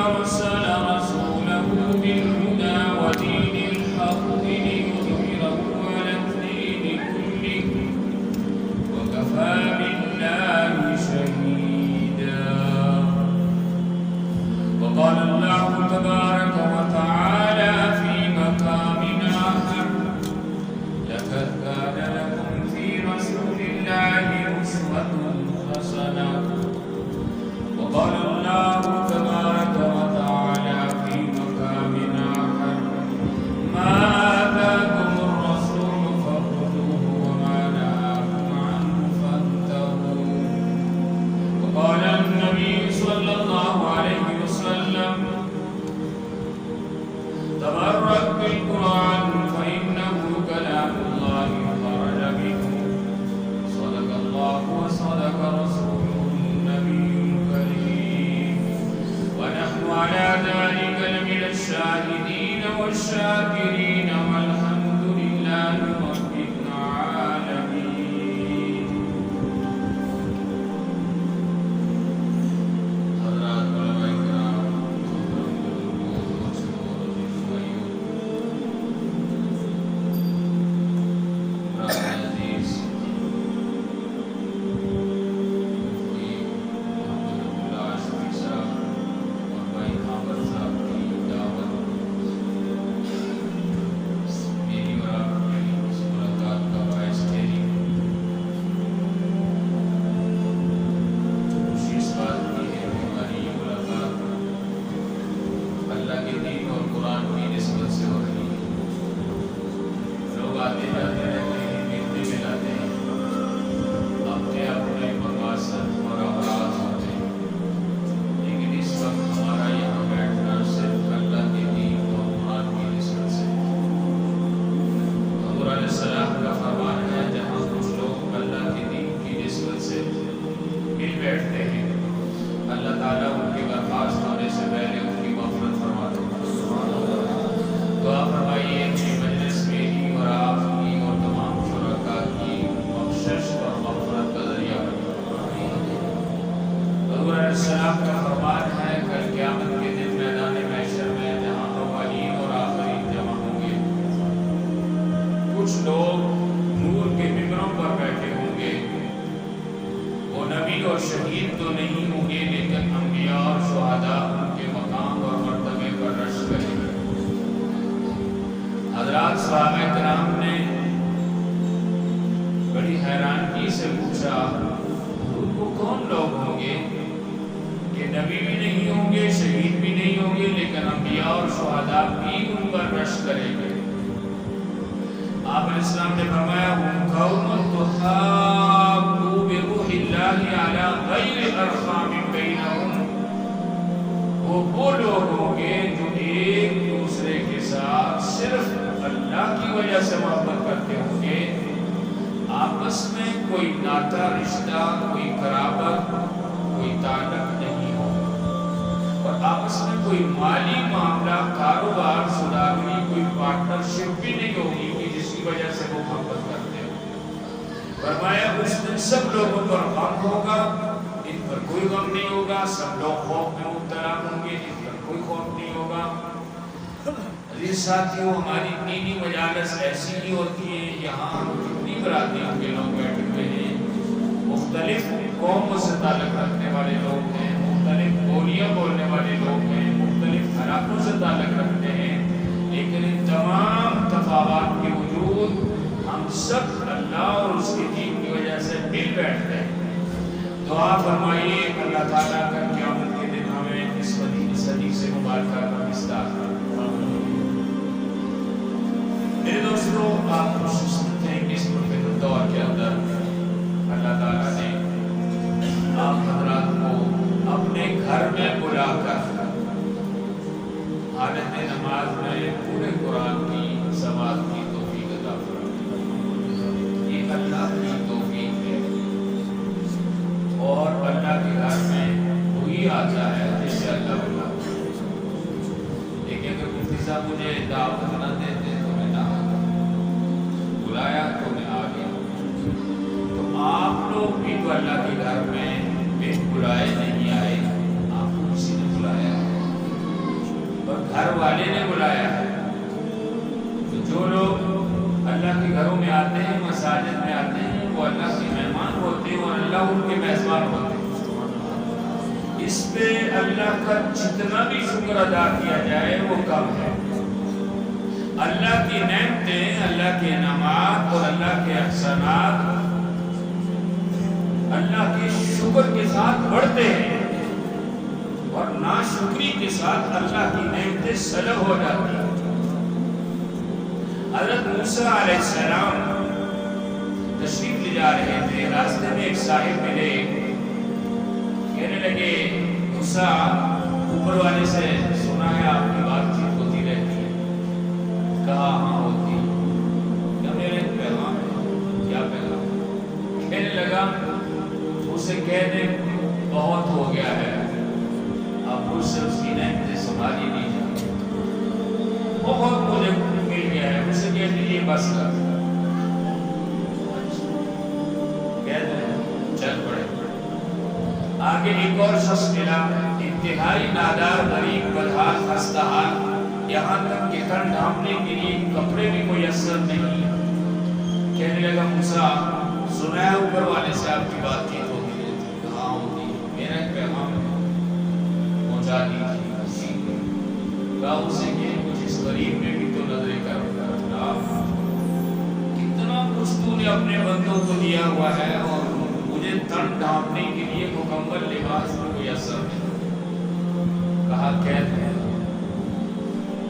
أرسل رسوله بالهدى ودين الحق ليظهره على الدين كله وكفى بالله شهيدا. وقال الله تبارك وتعالى في مقام آخر: لقد كان لكم في رسول الله أسوة حسنة. وقال الله تبارك وتعالى في مقام آخر: ما آتاكم الرسول فخذوه وما نهاكم عنه فانتهوا. وقال النبي صلى الله عليه وسلم: تبرك بالقرآن فإنه كلام الله خرج منه. صدق الله وصدق رسوله النبي الكريم، ونحن على ذلك لمن الشاهدين والشاكرين، والحمد لله رب العالمين. حضرات علماء کرام، السلام کا فرمان ہے کل قیامت کے دن میدان محشر میں جہاں اولین اور آخرین جمع ہوں گے، کچھ لوگ نور کے ممبروں پر بیٹھے ہوں گے. وہ نبی اور شہید تو نہیں ہوں گے، لیکن انبیاء اور شہداء ان کے مقام اور مرتبے پر رشک کریں گے. حضرات صحابہ کرام نے بڑی حیرانگی سے پوچھا: وہ کون لوگ ہوں گے کہ نبی بھی نہیں ہوں گے، شہید بھی نہیں ہوں گے، لیکن انبیاء اور شہداء بھی ان پر رشک کریں گے؟ آپ علیہ السلام نے فرمایا: ہم قوم تحابوا بروح اللہ علی غیر ارحام بینہم. وہ لوگ ہوں گے جو ایک دوسرے کے ساتھ صرف اللہ کی وجہ سے محبت کرتے ہوں گے، آپس میں کوئی ناتا رشتہ، کوئی قرابت، کوئی تعلق نہیں ہو، اور آپس میں کوئی مالی معاملہ، کاروبار، سوداگری، کوئی پارٹنرشپ بھی نہیں ہوگی کہ جس کی وجہ سے وہ محبت کرتے ہو. فرمایا اس دن سب لوگوں پر غم ہوگا، ان پر کوئی غم نہیں ہوگا. سب لوگ خوف میں مبتلا ہوں گے، ان پر کوئی خوف نہیں ہوگا. عزیز ساتھیوں، ہماری دینی مجالس ایسی ہی ہوتی ہے. یہاں کتنی برادریوں کے لوگ بیٹھے ہوئے ہیں، مختلف قوموں سے تعلق رکھنے والے لوگ ہیں، مختلف بولیاں بولنے والے لوگ ہیں، مختلف علاقوں سے تعلق رکھتے ہیں، لیکن ان تمام تفاوات کے وجود ہم سب اللہ اور اس کے دین کی وجہ سے مل بیٹھتے ہیں. دعا فرمائیے اللہ تعالیٰ کا قیامت کے دن ہمیں اس صدی سے مبارکہ کا حصہ. میرے دوستوں، آپ خوش قسمت ہیں کہ اس ملک دور کے اندر اللہ تعالیٰ نے آپ حضرات کو اپنے گھر میں بلا کر حالت نماز میں پورے قرآن کی سماعت کی توفیق عطا فرمائی. یہ اللہ کی توفیق ہے، اور اللہ کے گھر میں وہی آتا ہے جس سے اللہ بلا. لیکن اگر مفتی صاحب مجھے دعوت نہ دیتے تو میں نہ آتا، بلایا تو میں آ گیا. تو آپ لوگ بھی تو اللہ کے گھر میں بلائے نہیں آئے، آپ کو کسی نے بلایا. گھر والے نے بلایا ہے. تو جو لوگ اللہ کے گھروں میں آتے ہیں، مساجد میں آتے ہیں، وہ اللہ کے مہمان ہوتے ہیں اور اللہ ان کے میزبان ہوتے ہیں. اس پہ اللہ کا جتنا بھی شکر ادا کیا جائے وہ کم ہے. اللہ کی نعمتیں، اللہ کے انعامات اور اللہ کے احسانات اللہ کے شکر کے ساتھ بڑھتے ہیں اور ناشکری کے ساتھ اللہ کی نعمتیں سلب ہو جاتی ہیں. حضرت موسیٰ علیہ السلام تشریف لے جا رہے تھے. راستے میں ایک صاحب ملے، کہنے لگے موسیٰ اوپر والے سے سنا ہے آپ کی بات چیت ہوتی رہتی ہے. کہا ہاں ہوتی ہے. کیا میرے پیغام ہے؟ کیا پیغام؟ کہنے لگا اسے کہہ دیں بہت ہو گیا ہے، اب مجھ سے اس کی نعمتیں سنبھالی نہیں جاتی. بہت مجھے مل گیا ہے، اسے کہہ دیجیے بس کر. کہہ دیں چل پڑے. آگے ایک اور شخص ملا، انتہائی نادار، غریب، بدحال، خستہ حال، یہاں تک کہ تن ڈھانپنے کے لیے کپڑے بھی کوئی اثر نہیں. کہنے لگا موسیٰ سنا ہے اوپر والے سے آپ کی بات چیت ہوتی رہتی. کہاں ہوتی؟ میرا ایک پیغام پہنچا دیجیے. کہا اسے کہ کچھ اس غریب میں بھی تو نظریں کر. کتنا کچھ تو نے اپنے بندوں کو دیا ہوا ہے اور مجھے تن ڈھانپنے کے لیے مکمل لباس میں کوئی اثر نہیں. کہا قید ہے.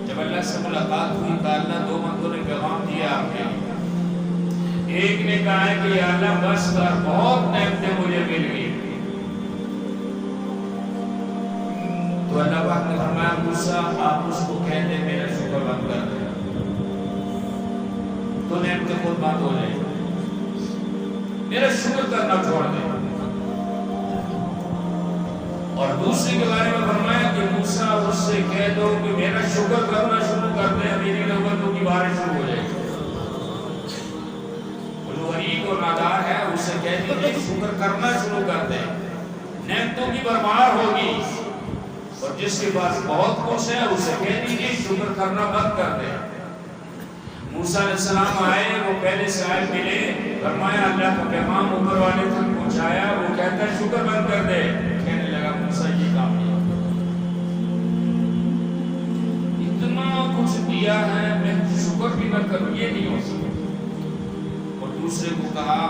جب اللہ سے ملاقات ہوئی تو اللہ دو بندوں نے پیغام دیا آپ کے. ایک نے کہا ہے کہ یا اللہ بس کر، بہت نعمتیں مجھے مل گئی. تو اللہ پاک نے فرمایا موسیٰ آپ اس کو کہہ دیں میرا شکر بند کر دیں تو نعمتیں خود بند ہو جائیں. میرا شکر کرنا چھوڑ دیں. اور دوسرے کے بارے میں فرمایا کہ موسیٰ اس سے کہہ دو کہ میرا شکر کرنا شروع کر دیں، میری نعمتوں کی بارش شروع ہو جائے. جو غریب اور نادار ہے اسے کہہ دیجیے شکر کرنا شروع کر دیں، نعمتوں کی بھرمار ہوگی. اور جس کے پاس بہت کچھ ہے اسے کہہ دیجیے شکر کرنا بند کر دیں. موسیٰ علیہ السلام آئے، وہ پہلے سے آئے ملے، فرمایا اللہ کا پیغام اوپر والے تک پہنچایا. وہ کہتا ہے شکر بند کر دے. کہنے لگا موسیٰ یہ کام نہیں، اتنا کچھ دیا ہے میں شکر بھی نہ کروں، یہ نہیں ہو سکتا. اور دوسرے کو کہا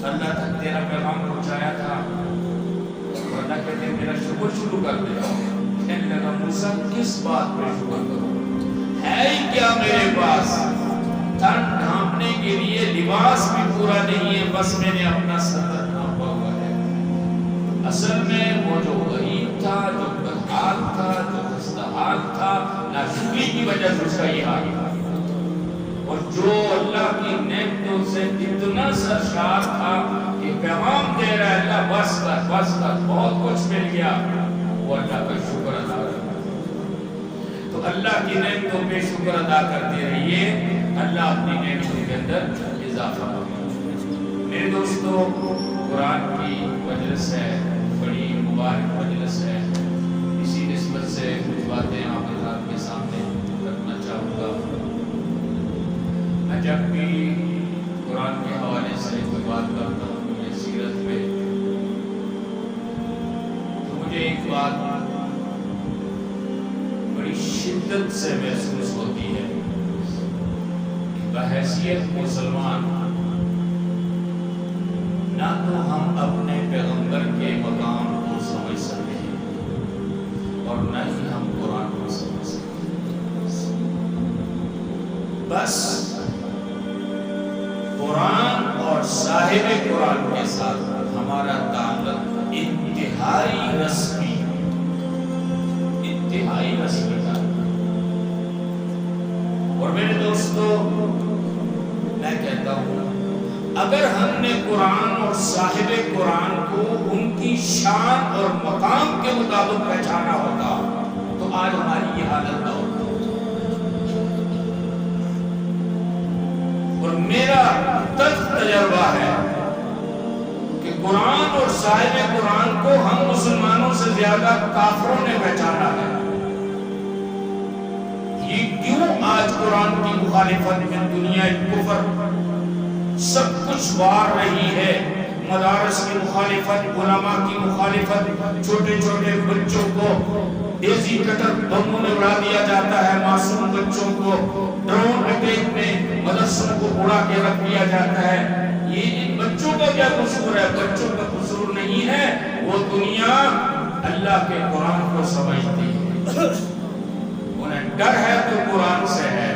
اللہ تک تیرا پیغام پہنچایا تھا، اور اللہ کہتے ہیں میرا شکر شروع کر دے. کہنے لگا موسیٰ کس بات پہ شکر کروں؟ ہے ہی کیا میرے پاس؟ تن ڈھانپنے کے لیے لباس بھی پورا نہیں ہے، بس میں نے اپنا سر ڈھانپا ہوا ہے. اصل میں وہ جو غریب تھا، جو بدحال تھا، جو خستہ حال تھا، ناشکری کی وجہ سے اس کا یہ حال تھا. اور جو اللہ کی نعمتوں سے اتنا سرشار تھا کہ پیغام دے رہا ہے اللہ بس کر بس کر، بہت کچھ مل گیا، وہ اللہ کا شکر ادا کرتا. تو اللہ کی نعمتوں پہ شکر ادا کرتے رہیے، اللہ اپنی نعمتوں کے اندر اضافہ کرے. میرے دوستو قرآن کی مجلس ہے، بڑی مبارک مجلس ہے. اسی نسبت سے کچھ باتیں آپ حضرات کے سامنے رکھنا چاہوں گا. میں جب بھی قرآن کے حوالے سے کوئی بات کرتا ہوں یہ سیرت پہ، تو مجھے ایک بات بڑی شدت سے محسوس ہوتی ہے. بحیثیت مسلمان نہ تو ہم اپنے پیغمبر کے مقام کو سمجھ سکتے ہیں اور نہ ہی ہم قرآن کو سمجھ سکتے ہیں. بس قرآن اور صاحب قرآن کے ساتھ ہمارا تعلق انتہائی رسمی تھا. اور میرے دوستو میں کہتا ہوں اگر ہم نے قرآن اور صاحب قرآن کو ان کی شان اور مقام کے مطابق پہچانا ہوتا تو آج ہماری یہ حالت نہ ہوتی. اور میرا تجربہ ہے کہ قرآن اور صاحب قرآن کو ہم مسلمانوں سے زیادہ کافروں نے پہچانا ہے. یہ کیوں آج قرآن کی مخالفت میں دنیا کفر سب کچھ وار رہی ہے؟ مدارس کی مخالفت، علماء کی مخالفت، چھوٹے چھوٹے بچوں کو دیسی کٹر بموں میں اڑا دیا جاتا ہے، معصوم بچوں کو ڈرون اٹیک میں مدرسوں کو اڑا کے رکھ دیا جاتا ہے۔ یہ ان بچوں کا کیا قصور ہے؟ بچوں کا قصور نہیں ہے، وہ دنیا اللہ کے قرآن کو سمجھتی ہے، انہیں ڈر ہے تو قرآن سے ہے۔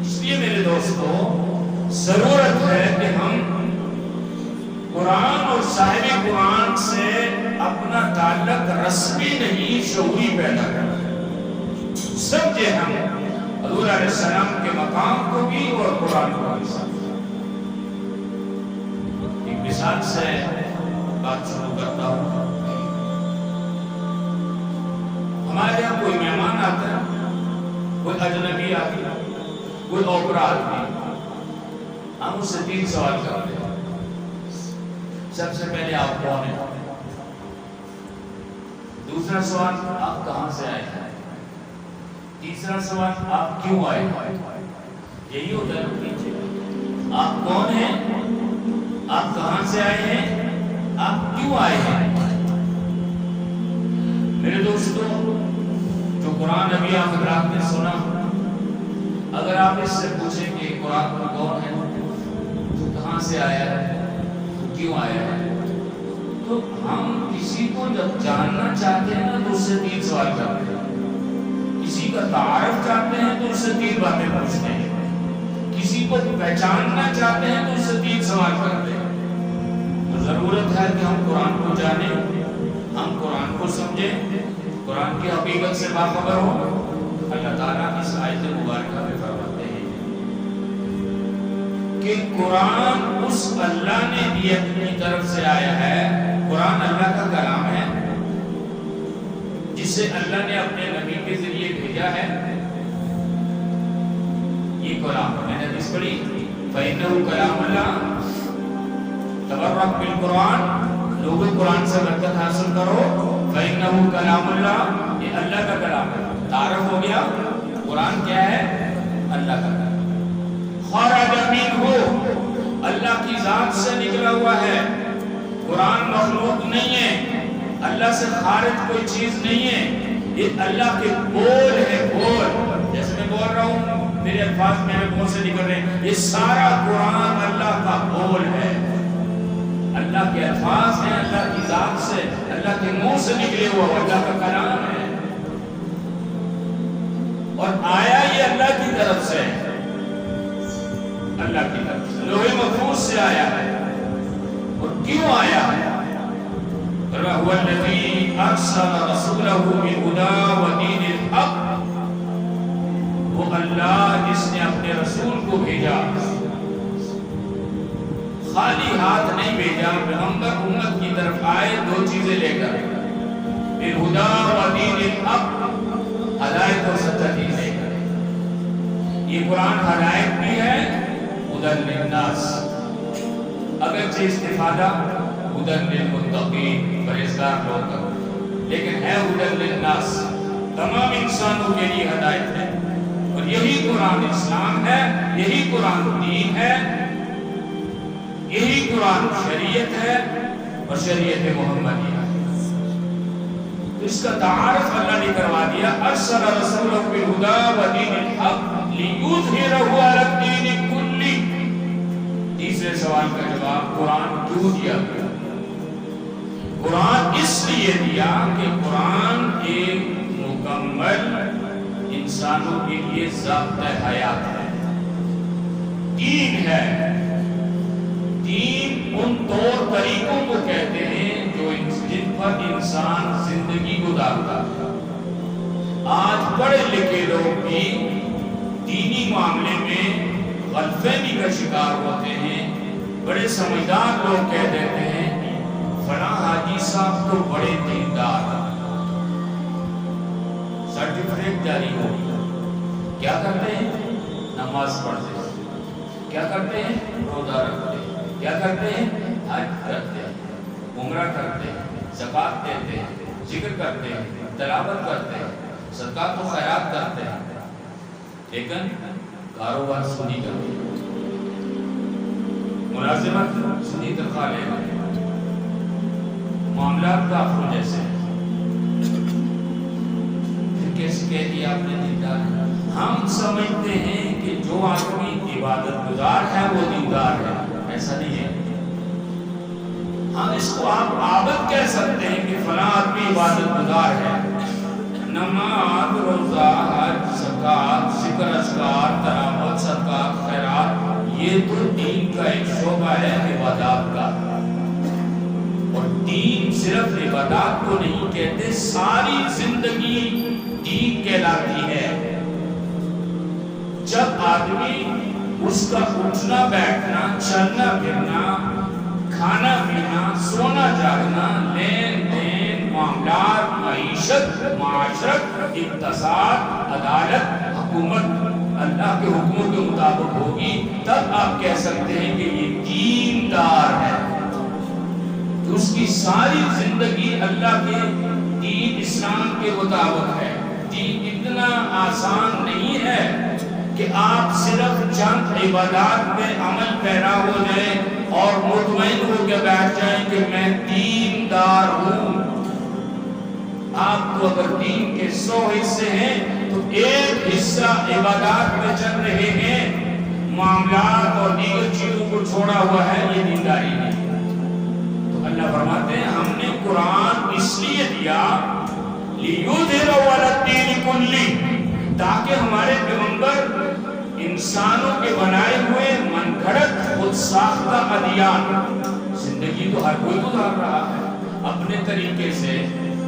اس لیے میرے دوستو ضرورت ہے کہ ہم قرآن اور صاحب قرآن سے اپنا تعلق رسمی نہیں شعوری پیدا کریں، سمجھے ہم حضور علیہ السلام کے مقام کو بھی اور قرآن کو بھی سمجھیں۔ ایک مثال سے بات شروع کرتا ہوں۔ ہمارے یہاں کوئی مہمان آتا ہے، کوئی اجنبی آتا ہے، کوئی اوپرا آدمی، ہم اس سے 3 سوال کرتے ہیں۔ سب سے پہلے آپ کون ہیں؟ دوسرا سوال آپ کہاں سے آئے ہیں؟ تیسرا سوال آپ کیوں آئے ہیں؟ یہی ہوتا ہے۔ آپ کون ہیں؟ آپ کہاں سے آئے ہیں؟ آپ کیوں آئے ہیں؟ میرے دوستو جو قرآن ابھی آپ حضرات نے سنا، اگر آپ اس سے پوچھیں کہ قرآن کا کون ہے، تو کہاں سے آیا ہے، تو کیوں آیا ہے، تو ہم کسی کو جب جاننا چاہتے ہیں نا تو اس سے 3 سوال کرتے ہیں۔ کسی کا تعارف چاہتے ہیں تو اس سے 3 باتیں پوچھتے ہیں۔ کسی کو پہچاننا چاہتے ہیں تو اس سے 3 سوال کرتے ہیں۔ تو ضرورت ہے کہ ہم قرآن کو جانیں، ہم قرآن کو سمجھیں، قرآن کی حقیقت سے باخبر ہوں۔ اللہ تعالیٰ اس آیت مبارکہ میں فرماتے ہیں کہ قرآن اس اللہ نے بھی اپنی طرف سے آیا ہے۔ قرآن اللہ کا کلام ہے جسے اللہ نے اپنے نبی کے ذریعے بھیجا ہے۔ یہ کلام میں نے حدیث پڑھی، فَإِنَّهُ كَلَامُ اللَّهِ تبرک بالقرآن، لوگوں قرآن سے برکت حاصل کرو۔ فَإِنَّهُ كَلَامُ اللَّهِ، یہ اللہ کا کلام ہے۔ تعارف ہو گیا قرآن کیا ہے؟ اللہ کا کلام۔ خرج منہ، اللہ کی ذات سے نکلا ہوا ہے۔ قرآن مخلوق نہیں ہے، اللہ سے خارج کوئی چیز نہیں ہے، یہ اللہ کے بول ہے۔ بول جیسے میں بول رہا ہوں، میرے الفاظ میرے منہ سے نکل رہے ہیں، یہ سارا قرآن اللہ کا بول ہے، اللہ کے الفاظ ہیں، اللہ کی ذات سے، اللہ کے منہ سے نکلے ہوا اللہ کا کلام ہے، اور آیا یہ اللہ کی طرف سے، اللہ کی طرف سے، لوح محفوظ سے آیا ہے۔ اور کیوں آیا ہے؟ وَهُوَ الَّذِي أَرْسَلَ رَسُولَهُ بِالْهُدَىٰ وَدِينِ الْحَقِّ، وہ اللہ جس نے اپنے رسول کو بھیجا، خالی ہاتھ نہیں بھیجا، پیغمبر امت کی طرف آئے 2 چیزیں لے کر، بِالْهُدَىٰ وَدِينِ الْحَقِّ، ہدایت اور سچا دین لے کر۔ یہ قرآن ہدایت بھی ہے، ہدی للناس، اگرچہ استفادہ ہدی للمتقین، پرہیزگار لوگ کا، لیکن ہے ہدی للناس، تمام انسانوں کے لیے ہدایت ہے۔ اور یہی قرآن اسلام ہے، یہی قرآن دین ہے، یہی قرآن شریعت ہے اور شریعت محمدیہ ہے۔ اس کا تعارف اللہ نے کروا دیا، ارسل رسولہ بالہدی ودین الحق لیظہرہ علی الدین کلہ۔ تیسرے سوال کا جواب قرآن کیوں دیا گیا؟ قرآن اس لیے دیا کہ قرآن ایک مکمل انسانوں کے لیے ضابطۂ حیات ہے، دین ہے۔ دین ان طور طریقوں کو کہتے ہیں جن پر انسان زندگی گزارتا ہے۔ آج پڑھے لکھے لوگ بھی دینی معاملے میں غلط فہمی کا شکار ہوتے ہیں۔ بڑے سمجھدار لوگ کہہ دیتے ہیں فلاں حاجی صاحب تو بڑے دیندار، سرٹیفکیٹ جاری ہو گیا، کیا کرتے ہیں؟ نماز پڑھتے ہیں، کیا کرتے ہیں؟ روزہ رکھتے ہیں، کیا کرتے ہیں؟ حج کرتے ہیں، عمرہ کرتے ہیں، زکوٰۃ دیتے ہیں، ذکر کرتے ہیں، تلاوت کرتے ہیں، صدقہ تو خیرات کرتے ہیں لیکن کاروبار سنی کرتے ہیں، ملازمت سنی تنخواہ لے گا، معاملات کا افرو جیسے، پھر کیسے کہہ دیا آپ نے دیندار ہے؟ ہم سمجھتے ہیں کہ جو آدمی عبادت گزار ہے وہ دیندار ہے، ایسا نہیں ہے۔ ہم اس کو آپ عابد کہہ سکتے ہیں کہ فلاں آدمی عبادت گزار ہے، نماز، روزہ، حج، زکوٰۃ، ذکر اذکار، تلاوت، صدقات، خیرات، یہ تو دین کا ایک شعبہ ہے عبادات کا۔ اور دین صرف عبادات کو نہیں کہتے، ساری زندگی دین کہلاتی ہے۔ جب آدمی اس کا اٹھنا بیٹھنا، چلنا پھرنا، کھانا پینا، سونا جاگنا، لین دین، معاملات، معیشت، معاشرت، اقتصاد، عدالت، حکومت اللہ کے حکموں کے مطابق ہوگی، تب آپ کہہ سکتے ہیں کہ یہ دیندار ہے۔ تو اس کی ساری زندگی اللہ کے دین اسلام کے مطابق ہے۔ دین اتنا آسان نہیں ہے کہ آپ صرف چند عبادات میں عمل پیرا ہو جائیں اور مطمئن ہو کے بیٹھ جائیں کہ میں دیندار ہوں۔ آپ تو اگر دین کے 100 حصے ہیں تو ایک حصہ عبادات میں چل رہے ہیں، معاملات اور دیگر چیزوں کو چھوڑا ہوا ہے، یہ دینداری نہیں۔ تو اللہ فرماتے ہیں ہم نے قرآن اس لیے دیا لِيُظْهِرَهُ عَلَى الدِّينِ كُلِّهِ، تاکہ ہمارے پیغمبر انسانوں کے بنائے ہوئے من گھڑت خود ساختہ ادیان، زندگی تو ہر کوئی گزار رہا ہے اپنے طریقے سے،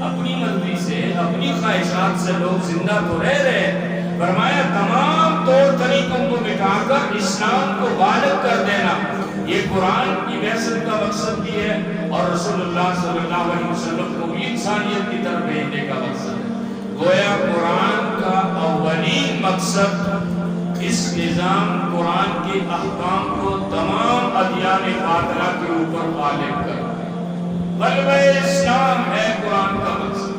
اپنی مرضی سے، اپنی خواہشات سے لوگ زندہ تو رہ رہے۔ فرمایا تمام طور طریقوں کو مٹا کر اسلام کو غالب کر دینا، یہ قرآن کی بعثت کا مقصد بھی ہے اور رسول اللہ صلی اللہ علیہ وسلم کو بھی انسانیت کی طرف بھیجنے کا مقصد ہے۔ گویا قرآن کا اولین مقصد اس نظام قرآن کے احکام کو تمام ادیان باطلہ کے اوپر غالب کرنا، غلبہ اسلام ہے قرآن کا مقصد۔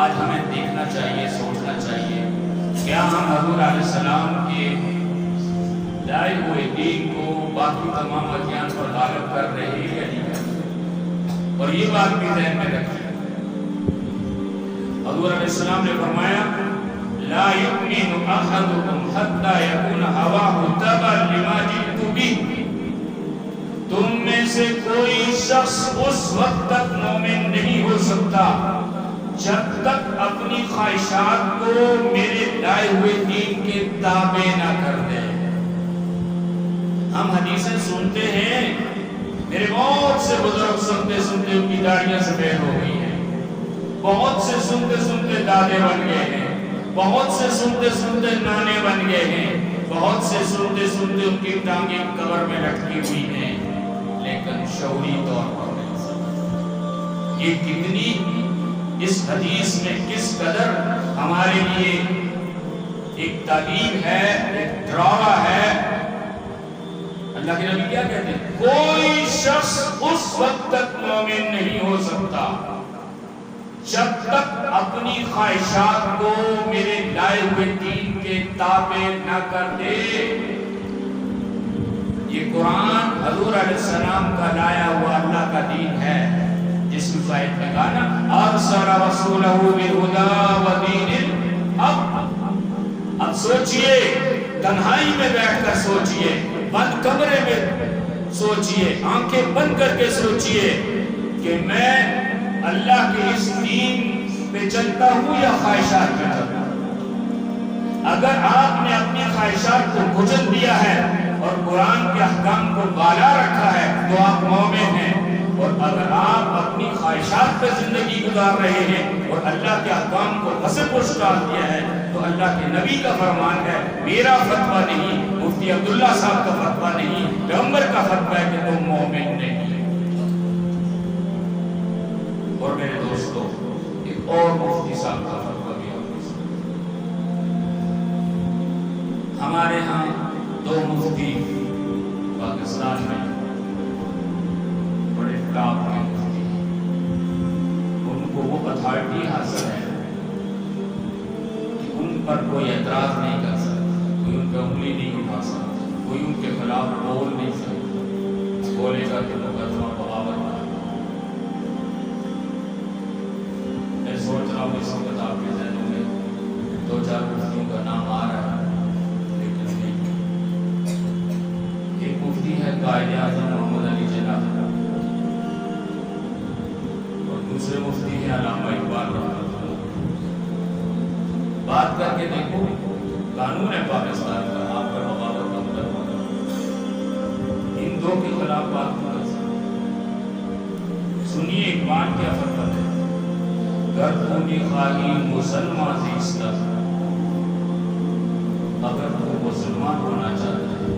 آج ہمیں دیکھنا چاہیے، سوچنا چاہیے، کیا ہم حضور علیہ السلام کے لائے ہوئے دین کو باقی تمام ادیان پر غالب کر رہے ہیں یا نہیں کر رہے؟ اور یہ بات بھی ذہن میں رکھیں، حضور علیہ السلام نے فرمایا لا يؤمن احدكم حتى يكون هواه تبعا لما جئت به، تم میں سے کوئی شخص اس وقت تک مومن نہیں ہو سکتا جب تک اپنی خواہشات کو میرے لائے ہوئے دین کے تابع نہ کر دے۔ ہم حدیثیں سنتے ہیں، میرے بہت سے بزرگ سنتے سنتے ان کی داڑیاں سفید ہو گئی ہیں، بہت سے سنتے سنتے دادے بن گئے ہیں، بہت سے سنتے سنتے نانے بن گئے ہیں، بہت سے سنتے سنتے ان کی ٹانگیں قبر میں لٹکی ہوئی ہیں، لیکن شعوری طور پر نہیں سمجھ۔ یہ کتنی اس حدیث میں کس قدر ہمارے لیے ایک تعلیم ہے، ایک ڈراوا ہے۔ اللہ کے نبی کیا کہتے ہیں؟ کوئی شخص اس وقت تک مومن نہیں ہو سکتا جب تک اپنی خواہشات کو میرے لائے ہوئے دین کے تابع نہ کر دے۔ یہ قرآن حضور علیہ السلام کا لایا ہوا اللہ کا دین ہے، جس کی فائد میں کہا نا ارسل رسولہ بالہدی ودین الحق۔ اب سوچئے، تنہائی میں بیٹھ کر سوچئے، بند کمرے میں سوچئے، آنکھیں بند کر کے سوچئے کہ میں اللہ کے اس دین پہ چلتا ہوں یا خواہشات پہ چلتا ہوں۔ اگر آپ نے اپنی خواہشات کو کچل دیا ہے اور قرآن کے احکام کو بالا رکھا ہے تو آپ مومن ہیں، اور اگر آپ اپنی خواہشات پہ زندگی گزار رہے ہیں اور اللہ کے احکام کو غصب پوش ڈال دیا ہے تو اللہ کے نبی کا فرمان ہے، میرا فتویٰ نہیں، مفتی عبداللہ صاحب کا فتویٰ نہیں، پیغمبر کا فتویٰ ہے کہ تم مومن نہیں۔ اور میرے دوستو، ایک اور مفتی صاحب کا فتویٰ بھی ہمارے ہاں دو مفتی پاکستان میں بڑے ٹاپ کے مفتی، ان کو وہ اتھارٹی حاصل ہے پر کوئی اعتراض نہیں کر سکتا، کوئی ان پہ انگلی نہیں اٹھا سکتا، کوئی ان کے خلاف بول نہیں سکتا، بولے گا کہ مقدمہ بغاوت کا۔ میں سوچ رہا ہوں اس وقت آپ کے ذہنوں میں دو چار مفتیوں کا نام آ رہا ہے، لیکن نہیں۔ ایک مفتی ہے قائد اعظم محمد علی جناح، اور دوسرے مفتی ہیں علامہ اقبال رحمۃ اللہ۔ بات کر کے دیکھو، قانون ہے پاکستان کا، آپ پر بغاوت کا مقدمہ، ان دو کے خلاف بات نہیں کر سکتے۔ سنیے اقبال کیا فرماتے ہیں، گر تو خواہی مسلمان زیستہ، اگر تو مسلمان ہونا چاہتا ہے،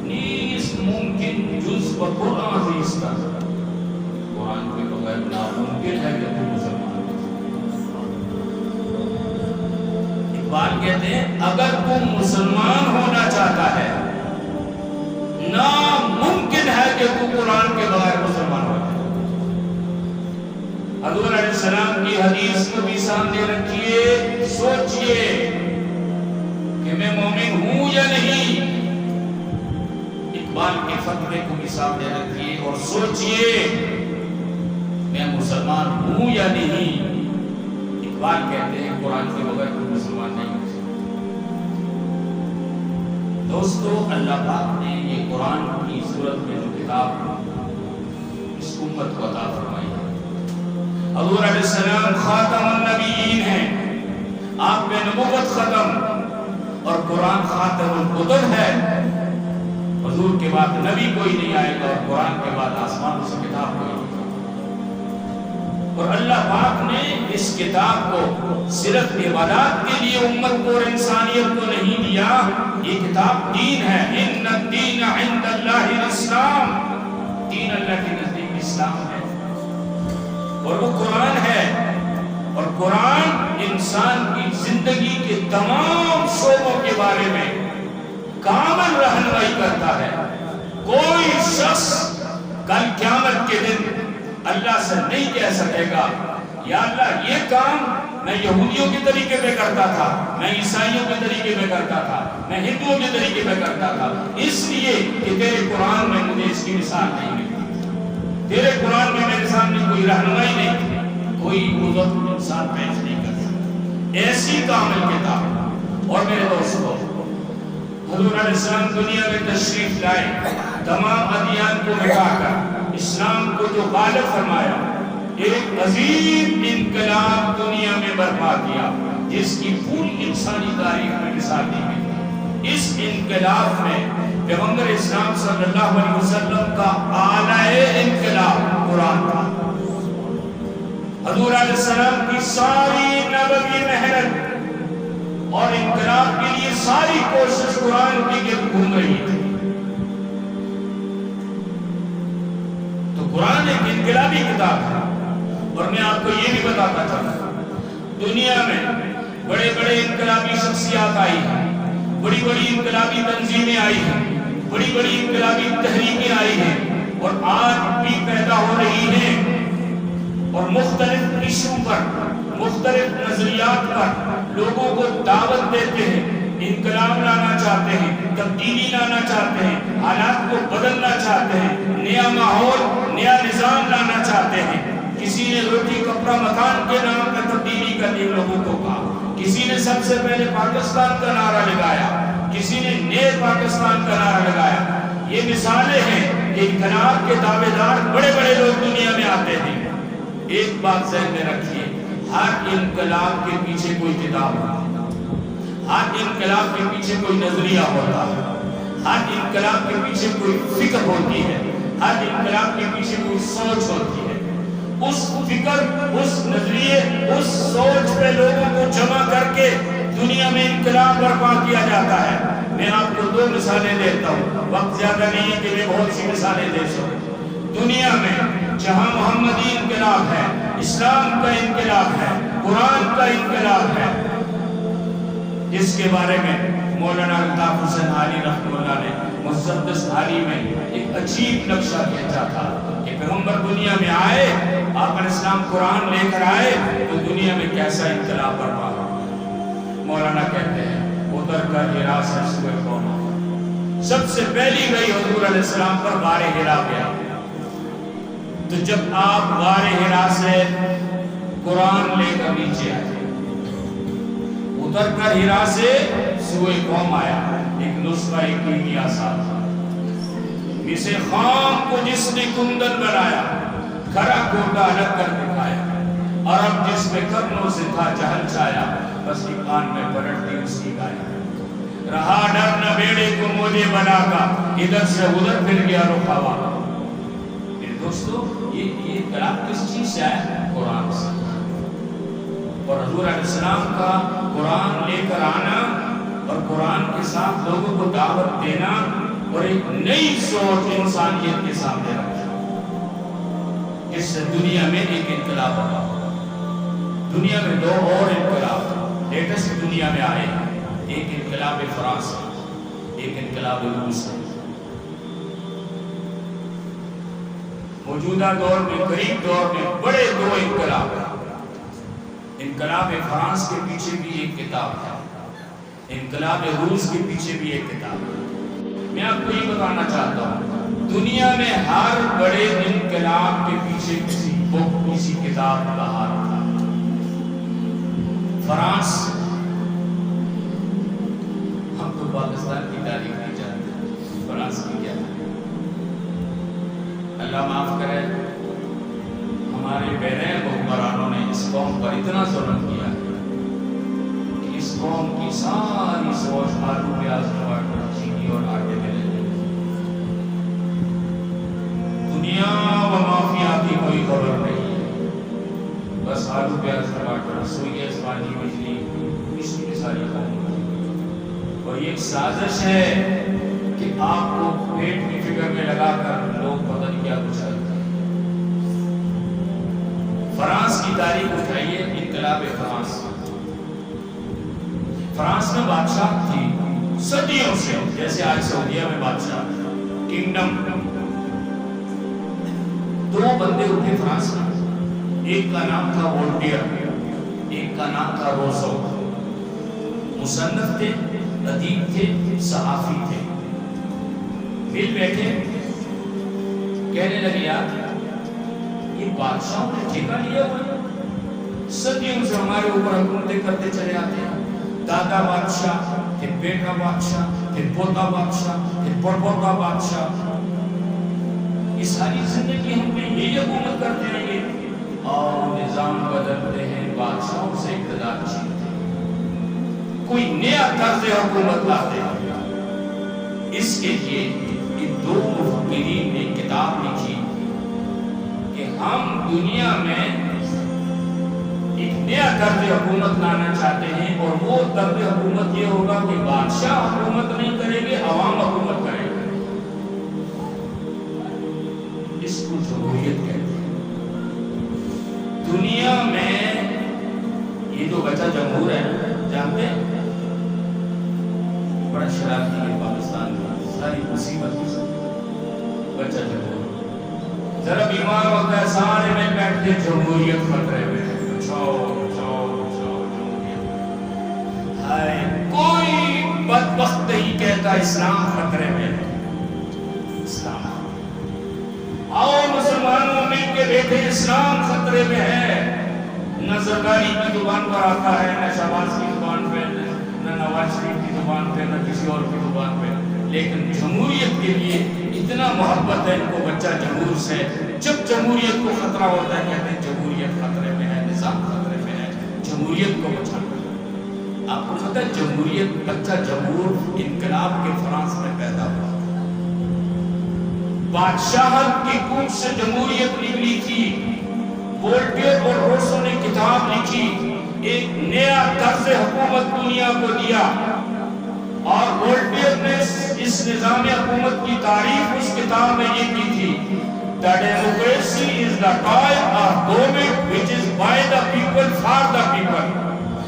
نیست ممکن جز بقرآن زیستہ، قرآن کے بغیر ناممکن ہے کہ تو مسلمان ہو۔ اقبال کہتے ہیں اگر تو مسلمان ہونا چاہتا ہے، ناممکن ہے کہ تو قرآن کے بغیر مسلمان ہو جائے۔ حضور علیہ السلام کی حدیث کو بھی سامنے رکھیے، سوچئے کہ میں مومن ہوں یا نہیں۔ اقبال کے فتوے کو بھی سامنے رکھیے اور سوچئے میں مسلمان ہوں یا نہیں۔ اقبال کہتے ہیں قرآن کے بغیر کوئی مسلمان نہیں ہو سکتا۔ دوستو، اللہ پاک نے یہ قرآن کی صورت میں جو کتاب اس امت کو عطا فرمائی ہے، حضور علیہ السلام خاتم النبیین ہیں، آپ میں نبوت ختم، اور قرآن خاتم الکتب ہے۔ حضور کے بعد نبی کوئی نہیں آئے گا، اور قرآن کے بعد آسمان سے کتاب کوئی نہیں۔ اور اللہ پاک نے اس کتاب کو صرف عبادات کے لیے امت کو اور انسانیت کو نہیں دیا، یہ کتاب دین ہے۔ ان الدین عند اللہ الاسلام، دین اللہ کے نزدیک اسلام ہے، اور وہ قرآن ہے۔ اور قرآن انسان کی زندگی کے تمام شعبوں کے بارے میں کامل رہنمائی کرتا ہے۔ کوئی شخص کل قیامت کے دن اللہ سے نہیں کہہ سکے گا یا اللہ یہ کام میں یہودیوں کے طریقے پہ کرتا تھا، میں عیسائیوں کے طریقے پہ کرتا تھا، میں ہندوؤں کے طریقے پہ کرتا تھا، اس لیے کہ تیرے قرآن میں مجھے اس کی مثال نہیں ملتی، تیرے قرآن میں میرے سامنے کوئی رہنمائی نہیں تھی، کوئی عذر انسان پیش نہیں کر سکتا۔ ایسی کامل کتاب۔ اور میرے دوستو، حضور علیہ السلام دنیا میں تشریف لائے، تمام ادیان کو مٹا کر اسلام کو جو غالب فرمایا، ایک عظیم انقلاب دنیا میں برپا کیا جس کی پوری انسانی تاریخ میں مثال نہیں ملتی۔ اس انقلاب میں پیغمبر اسلام صلی اللہ علیہ وسلم کا اعلی انقلاب قرآن تھا۔ حضور علیہ السلام کی ساری نبوی محنت اور انقلاب کے لیے ساری کوشش قرآن کی گرد گھوم رہی تھی۔ تو قرآن ایک انقلابی کتاب ہے، اور میں آپ کو یہ بھی بتاتا چاہتا ہوں، دنیا میں بڑے بڑے انقلابی شخصیات آئی ہیں، بڑی بڑی انقلابی تنظیمیں آئی ہیں، بڑی بڑی انقلابی تحریکیں آئی ہیں، اور آج بھی پیدا ہو رہی ہیں، اور مختلف ایشو پر، مختلف نظریات پر لوگوں کو دعوت دیتے ہیں، انقلاب لانا چاہتے ہیں، تبدیلی لانا چاہتے ہیں، حالات کو بدلنا چاہتے ہیں، نیا ماحول، نیا نظام لانا چاہتے ہیں۔ کسی نے روٹی کپڑا مکان کے نام پر تبدیلی کرنے لوگوں کو کہا، کسی نے سب سے پہلے پاکستان کا نعرہ لگایا، کسی نے نئے پاکستان کا نعرہ لگایا۔ یہ مثالیں ہیں کہ انقلاب کے دعوے دار بڑے بڑے لوگ دنیا میں آتے ہیں۔ ایک بات ذہن میں رکھیے، ہر انقلاب کے پیچھے کوئی کتاب ہوتی ہے، ہر انقلاب کے پیچھے کوئی نظریہ ہوتا ہے، ہر انقلاب کے پیچھے کوئی فکر ہوتی ہے، ہر انقلاب کے پیچھے کوئی سوچ ہوتی ہے۔ اس فکر، اس نظریے، اس سوچ پہ لوگوں کو جمع کر کے دنیا میں انقلاب برپا کیا جاتا ہے۔ میں آپ کو دو مثالیں دیتا ہوں، وقت زیادہ نہیں ہے کہ میں بہت سی مثالیں دے سکوں۔ دنیا میں جہاں محمدی انقلاب ہے، اسلام کا انقلاب ہے، قرآن کا انقلاب ہے، جس کے بارے میں مولانا الطاف حسین علی رحمہ اللہ نے مسدس علی میں ایک عجیب نقشہ کھینچا تھا کہ پیغمبر دنیا میں آئے، آپ علیہ السلام قرآن لے کر آئے تو دنیا میں کیسا انقلاب برپا ہوا۔ مولانا کہتے ہیں اتر کر ہرا سے سوئے قوم آیا۔ سب سے پہلی گئی حضور علیہ السلام پر غار ہرا گیا۔ تو جب آپ غار ہرا سے قرآن لے کر نیچے آئے، اتر کر ہرا سے سوئے قوم آیا، ایک نسخہ ایک کیمیا ساتھ تھا۔ اسے خام کو جس نے کندن بنایا، کھرا کوٹا الگ کر دکھایا، عرب جس میں کرنوں سے تھا جہل چھایا، بس کی کان میں پلٹ دی اس کی گایا۔ رہا ڈر نہ بیڑے کو موجے بنا کا، ادھر سے ادھر پھر گیا رخاوا۔ میرے دوستو یہ کلام کس چیز سے آیا؟ قرآن سے۔ اور حضور علیہ السلام کا قرآن لے کر آنا اور قرآن کے ساتھ لوگوں کو دعوت دینا اور ایک نئی سوچ انسانیت کے سامنے رکھنا، اس سے دنیا میں ایک انقلاب ہوگا۔ دنیا میں دو اور انقلاب لیٹسٹ دنیا میں آئے، ایک انقلاب فرانس ہے، ایک انقلاب روس ہے۔ موجودہ دور میں، قریب دور میں بڑے دو انقلاب ہیں۔ انقلاب فرانس کے پیچھے بھی ایک کتاب ہے، انقلاب روس کے پیچھے بھی ایک کتاب ہے۔ میں آپ کو یہ بتانا چاہتا ہوں، دنیا میں ہر بڑے انقلاب کے پیچھے کسی بک، کسی کتاب کا ہاتھ تھا۔ فرانس، ہم تو پاکستان کی تاریخ نہیں جانتے، فرانس کی کیا ہے؟ اللہ معاف کرے، ہمارے بہرین حکمرانوں نے اس قوم پر اتنا ظلم کیا کہ اس قوم کی ساری سوچ آلو پیاز ٹماٹر چینی اور آٹے میں لگی۔ دنیا و مافیا کی کوئی خبر نہیں ہے، بس آلو پیاز ٹماٹر، سوئی پانی بجلی، اس کی ساری قوم۔ اور یہ ایک سازش ہے کہ آپ کو پیٹ کی فکر میں لگا کر لوگ پتہ نہیں کیا کچھ کرتے ہیں۔ فرانس کی تاریخ اٹھائیے، انقلاب فرانس۔ فرانس میں بادشاہ تھی صدیوں سے، جیسے آج سعودیہ میں بادشاہ کنگڈم۔ دو بندے اٹھے فرانس میں، ایک کا نام تھا وولٹیئر، ایک کا نام تھا روسو۔ مصنف تھے، ادیب تھے، صحافی تھے۔ مل بیٹھے، کہنے لگے یار یہ بادشاہوں نے ٹھیکہ لیا ہوا، صدیوں سے ہمارے اوپر حکومتیں کرتے چلے آتے ہیں۔ دادا بادشاہ، پھر بیٹا بادشاہ، پھر پوتا بادشاہ، پھر پڑپوتا بادشاہ۔ یہ ساری زندگی ہم پہ یہی حکومت کرتے رہیں گے، اور نظام بدلتے ہیں، بادشاہوں سے اقتدار چھینتے ہیں، کوئی نیا طرز حکومت لاتے ہیں۔ اس کے لیے ان دو مفکرین نے کتاب لکھی کہ ہم دنیا میں ایک نیا طرز حکومت لانا چاہتے ہیں، اور وہ طرز حکومت یہ ہوگا کہ بادشاہ حکومت نہیں کریں گے، عوام حکومت کریں گے۔ اس کو جمہوریت کہتے ہیں۔ دنیا میں یہ جو بچہ جمہور ہے، جانتے ہیں بڑا شرارتی ہے پاکستان میں، ساری مصیبت بچہ جمہور ذرا بیمار ہوتا ہے، سارے میں بیٹھتے جمہوریت خطرے میں، کوئی بدبخت نہیں کہتا اسلام خطرے میں ہے۔ اسلام، آؤ مسلمانوں مل کے بیٹھے، اسلام خطرے میں ہے۔ نہ زرداری کی زبان پر آتا ہے، نہ شہباز کی زبان پہ، نہ نواز شریف کی زبان پہ، نہ کسی اور کی زبان پہ، لیکن جمہوریت کے لیے اتنا محبت ہے ان کو بچہ جمہور سے۔ جب جمہوریت کو خطرہ ہوتا ہے کہتے ہیں جمہوریت خطرے میں ہے، نظام خطرے میں ہے، جمہوریت کو بچانا۔ آپ کو پتہ ہے جمہوریت، بچہ جمہور انقلاب کے فرانس میں پیدا ہوا۔ بادشاہت کی کوکھ سے جمہوریت نکلی تھی۔ وولٹیئر اور روسو نے کتاب لکھی، ایک نیا طرز حکومت دنیا کو دیا، اور وولٹیئر نے اس نظام حکومت کی تعریف اس کتاب میں یہ کی تھی: The democracy is the type of government which is by the people for the people۔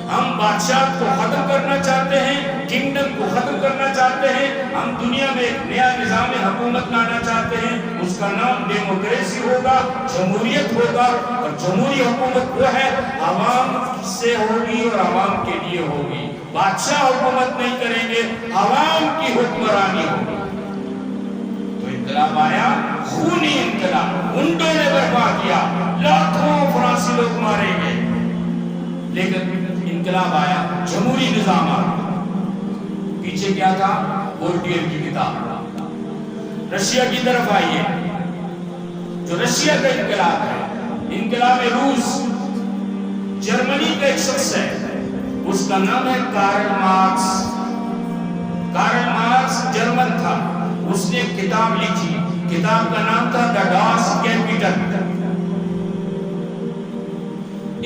ہم بادشاہت کو ختم کرنا چاہتے ہیں، کنگڈم کو ختم کرنا چاہتے ہیں، ہم دنیا میں ایک نیا نظام حکومت لانا چاہتے ہیں، اس کا نام ڈیموکریسی ہوگا، جمہوریت ہوگا۔ اور جمہوری حکومت وہ ہے عوام سے ہوگی اور عوام کے لیے ہوگی۔ بادشاہ حکومت نہیں کریں گے، عوام کی حکمرانی ہوگی۔ تو انقلاب آیا، خونی انقلاب، گنڈوں نے برپا کیا، لاکھوں فرانسی لوگ مارے گئے، لیکن انقلاب آیا، جمہوری نظام آیا۔ پیچھے کیا تھا؟ وولٹیئر کی کتاب۔ رشیا کی طرف آئیے، جو رشیا کا انقلاب ہے، انقلاب روس، جرمنی کا ایک شخص ہے، اس کا نام ہے Karl Marx. Karl Marx German تھا، اس نے ایک کتاب لکھی، کتاب کا نام تھا دی ڈاس کیپیٹل۔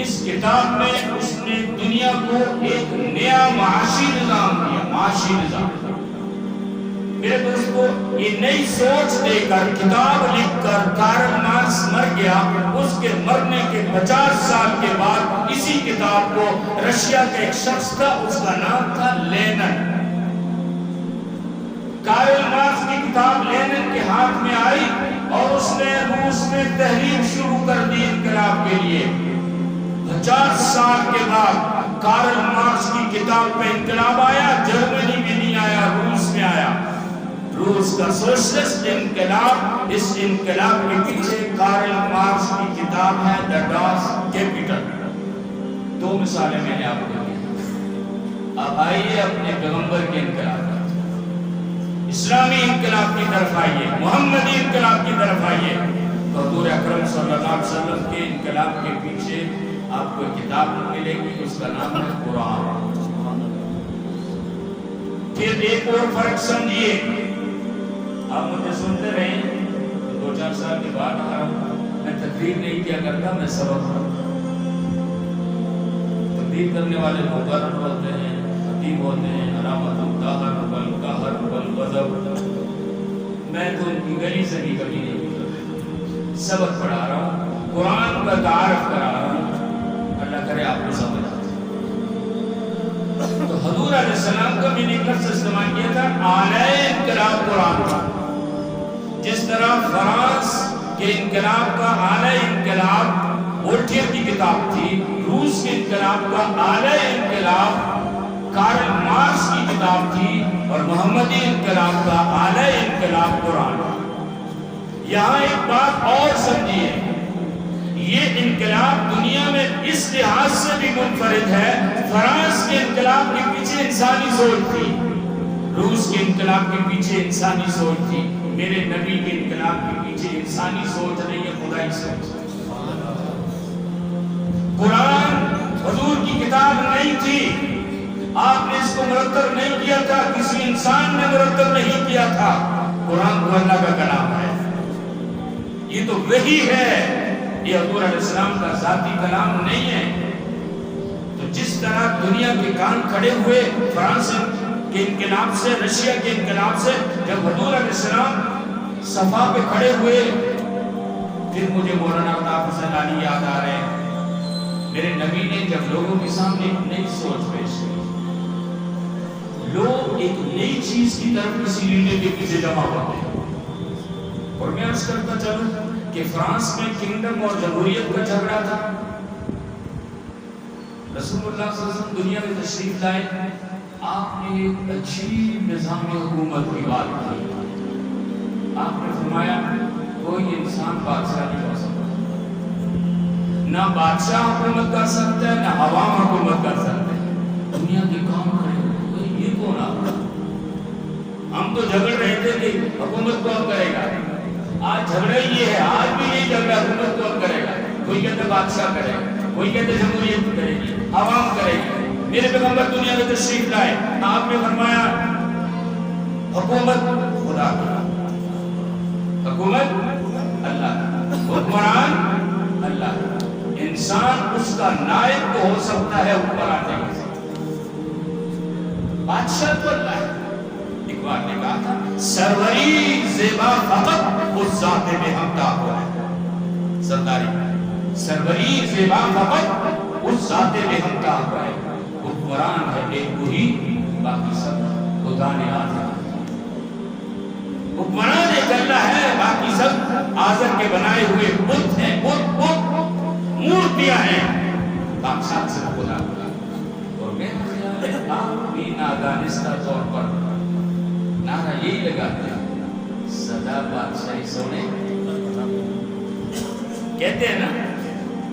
اس کتاب میں اس نے دنیا کو ایک نیا معاشی نظام دیا، معاشی نظام۔ میرے دوستو، یہ نئی سوچ دے کر، کتاب لکھ کر کارل مارکس مر گیا۔ اس کے مرنے کے 50 سال کے بعد اسی کتاب کو رشیا کا ایک شخص تھا، اس کا نام تھا لینن۔ کارل مارکس کی کتاب لینن کے ہاتھ میں آئی اور اس نے روس میں تحریک شروع کر دی انقلاب کے لیے۔ 50 سال کے بعد کارل مارکس کی کتاب پہ انقلاب آیا، جرمنی میں نہیں آیا، روس میں آیا۔ روس کا سوشلسٹ انقلاب، اس انقلاب کے پیچھے کارل مارکس کی کتاب ہے دی ڈاس کیپیٹل۔ دو مثالیں میں نے آپ کو دی۔ اب آئیے اپنے پیغمبر کے انقلاب، اسلامی انقلاب کی طرف آئیے، محمدی انقلاب کی طرف آئیے۔ تو حضور اکرم صلی اللہ علیہ وسلم کے انقلاب کے پیچھے آپ کو کتاب ملے گی، اس کا نام ہے قرآن۔ پھر ایک اور فرق سمجھیے، آپ مجھے سنتے رہیں، 2-4 سال کے بعد میں تقریر نہیں کیا کرتا، میں سبق پڑھتا۔ تقریر کرنے والے مقرر ہوتے ہیں، خطیب ہوتے ہیں، علامت الطاہر والقہر والغضب۔ میں تو ان کی گلی سے بھی کبھی نہیں گزرا، سبق پڑھا رہا ہوں، قرآن کا تعارف کرا رہا ہوں، اللہ کرے آپ کو سمجھ آتا۔ تو حضور علیہ السلام کا میں نے ایک لفظ استعمال کیا تھا، اعلی انقلاب قرآن کا۔ جس طرح فرانس کے انقلاب کا اعلی انقلاب وولٹیئر کی کتاب تھی، روس کے انقلاب کا اعلی انقلاب کارل مارکس کی کتاب تھی، اور محمدی انقلاب کا اعلی انقلاب قرآن۔ یہاں ایک بات اور سمجھیے، یہ انقلاب دنیا میں اس لحاظ سے بھی منفرد ہے، فرانس کے انقلاب کے پیچھے انسانی سوچ تھی، روس کے انقلاب کے پیچھے انسانی سوچ تھی۔ میرے نبی کے انقلاب کے پیچھے انسانی سوچ نہیں ہے، خدائی سوچ۔ قرآن حضور کی کتاب نہیں تھی، آپ نے اس کو مرتب نہیں کیا تھا، کسی انسان نے مرتب نہیں کیا تھا۔ قرآن تو اللہ کا کلام ہے، یہ تو وحی ہے، یہ حضور علیہ السلام کا ذاتی کلام نہیں ہے۔ تو جس طرح دنیا کے کان کھڑے ہوئے فرانس کے انقلاب سے، رشیا کے انقلاب سے، جب حضور علیہ السلام صفا پہ کھڑے ہوئے، پھر مجھے مولانا عطا حسین علی یاد آ رہے ہیں۔ میرے نبی نے جب لوگوں کے سامنے ایک نئی سوچ پیش کی، لوگ ایک نئی چیز کی طرف کسی لیڈر کے پیچھے جمع ہوتے ہیں، اور میں عرض کرتا چلوں کہ فرانس میں کنگڈم اور جمہوریت کا جھگڑا تھا۔ رسول اللہ صلی اللہ علیہ وسلم دنیا میں تشریف لائے، آپ نے ایک عجیب نظام حکومت کی بات کی۔ آپ نے فرمایا کوئی انسان بادشاہ نہیں ہو سکتا، نہ بادشاہ حکومت کر سکتا ہے، نہ عوام حکومت کر سکتے ہیں۔ دنیا کے کام کھڑے ہوئے، یہ کون آتا؟ ہم تو جھگڑ رہے تھے کہ حکومت کون کرے گا، آج جھگڑا یہ ہے، آج بھی یہ جھگڑا حکومت کون کرے گا۔ کوئی کہتے بادشاہ کرے گا، کوئی کہتے جمہوریت کرے گی، عوام کرے گی۔ میرے پیغمبر دنیا میں تشریف لائے، آپ نے فرمایا حکومت خدا کی، حکومت اللہ کی، حکمران اللہ کی، انسان اس کا نائب تو ہو سکتا ہے حکمران نہیں، بادشاہ تو اللہ ہے۔ اقبال نے کہا تھا سروری زیبا فقط اس ذات میں ہمتا ہوا ہے، سرداری سروری زیبا فقط اس ذات میں ہمتا ہوا ہے، حکمران ہے ایک وہی، باقی سب خدا نے آزاد۔ حکمران ایک اللہ ہے، باقی سب آزاد کے بنائے ہوئے بت ہیں، بت مورتیاں ہیں، باقی سب خدا۔ اور میرا خیال ہے آپ دانستہ طور پر نعرہ یہی لگاتے ہیں سدا بادشاہی سونے، کہتے ہیں نا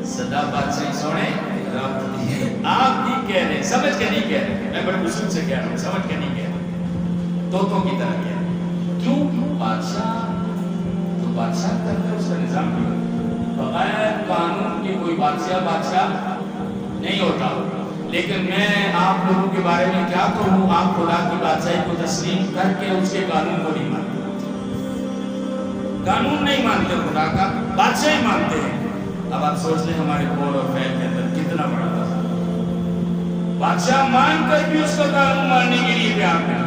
سدا بادشاہی سونے رب دی۔ آپ بھی کہہ رہے ہیں، سمجھ کے نہیں کہہ رہے، میں بڑے اصول سے کہہ رہا ہوں، سمجھ کے نہیں کہہ رہے، طوطوں کی طرح کہہ رہے۔ کیوں؟ بادشاہ تو بادشاہ کرتا ہے، اس کا نظام بھی ہوتا ہے، بغیر قانون کے کوئی بادشاہ نہیں ہوتا۔ لیکن میں آپ لوگوں کے بارے میں کیا کہوں، آپ خدا کی بادشاہی کو تسلیم کر کے اس کے قانون کو نہیں مانتے، قانون نہیں مانتے، خدا کا بادشاہی مانتے ہیں۔ اب آپ سوچ لیں ہمارے قول اور فعل کے اندر کتنا بڑا تھا، بادشاہ مان کر بھی اس کا قانون ماننے کے لیے تیار نہیں۔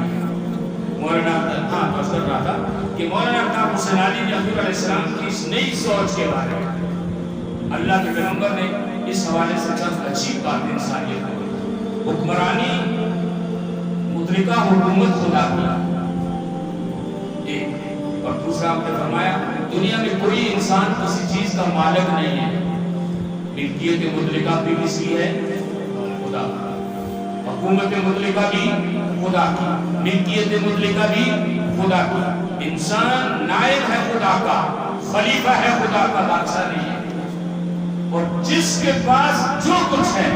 مولانا تو کر رہا تھا کہ مولانا الطاف حسین علی جعفری علیہ السلام کی اس نئی سوچ کے بارے میں اللہ کے پیغمبر نے اس حوالے سے چند عجیب بات انسانیت کو، حکمرانی مطلقہ حکومت خدا کی ایک، اور دوسرا آپ نے فرمایا دنیا میں کوئی انسان کسی چیز کا مالک نہیں ہے، ملکیت مطلقہ بھی کس کی ہے؟ خدا، حکومت مطلقہ بھی خدا کی، ملکیت مطلقہ بھی خدا کی، انسان نائب ہے خدا کا، خلیفہ ہے خدا کا، بادشاہ نہیں ہے۔ اور جس کے پاس جو کچھ ہے،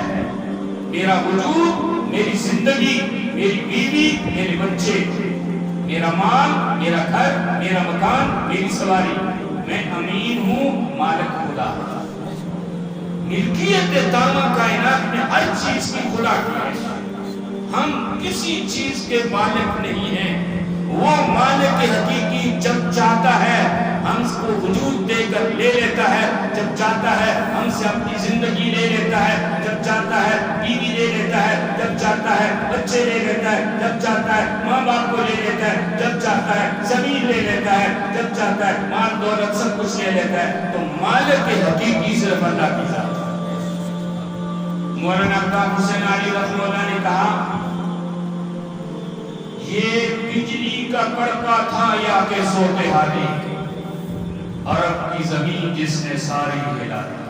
میرا وجود، میری زندگی، میری بیوی، میرے بچے، میرا مال، میرا گھر، میرا مکان، میری سواری، میں امین ہوں، مالک خدا۔ ملکیت تمام کائنات میں ہر چیز کی خدا کی ہے، ہم کسی چیز کے مالک نہیں ہیں۔ وہ مالک حقیقی جب چاہتا ہے ہم کو وجود دے کر لے لیتا ہے، جب چاہتا ہے ہم سے اپنی زندگی لے لیتا ہے، جب چاہتا ہے بیوی لے لیتا ہے، جب چاہتا ہے بچے لے لیتا ہے، جب چاہتا ہے ماں باپ کو لے لیتا ہے، جب چاہتا ہے زمین لے لیتا ہے، جب چاہتا ہے مال دولت سب کچھ لے لیتا ہے۔ تو مالک حقیقی صرف اللہ کی ذات۔ مولانا الطاف حسین علی رحمہ اللہ نے کہا یہ بجلی کا کڑکا تھا یا کہ سوتے حالی، عرب کی زمین جس نے ساری ہلا دی۔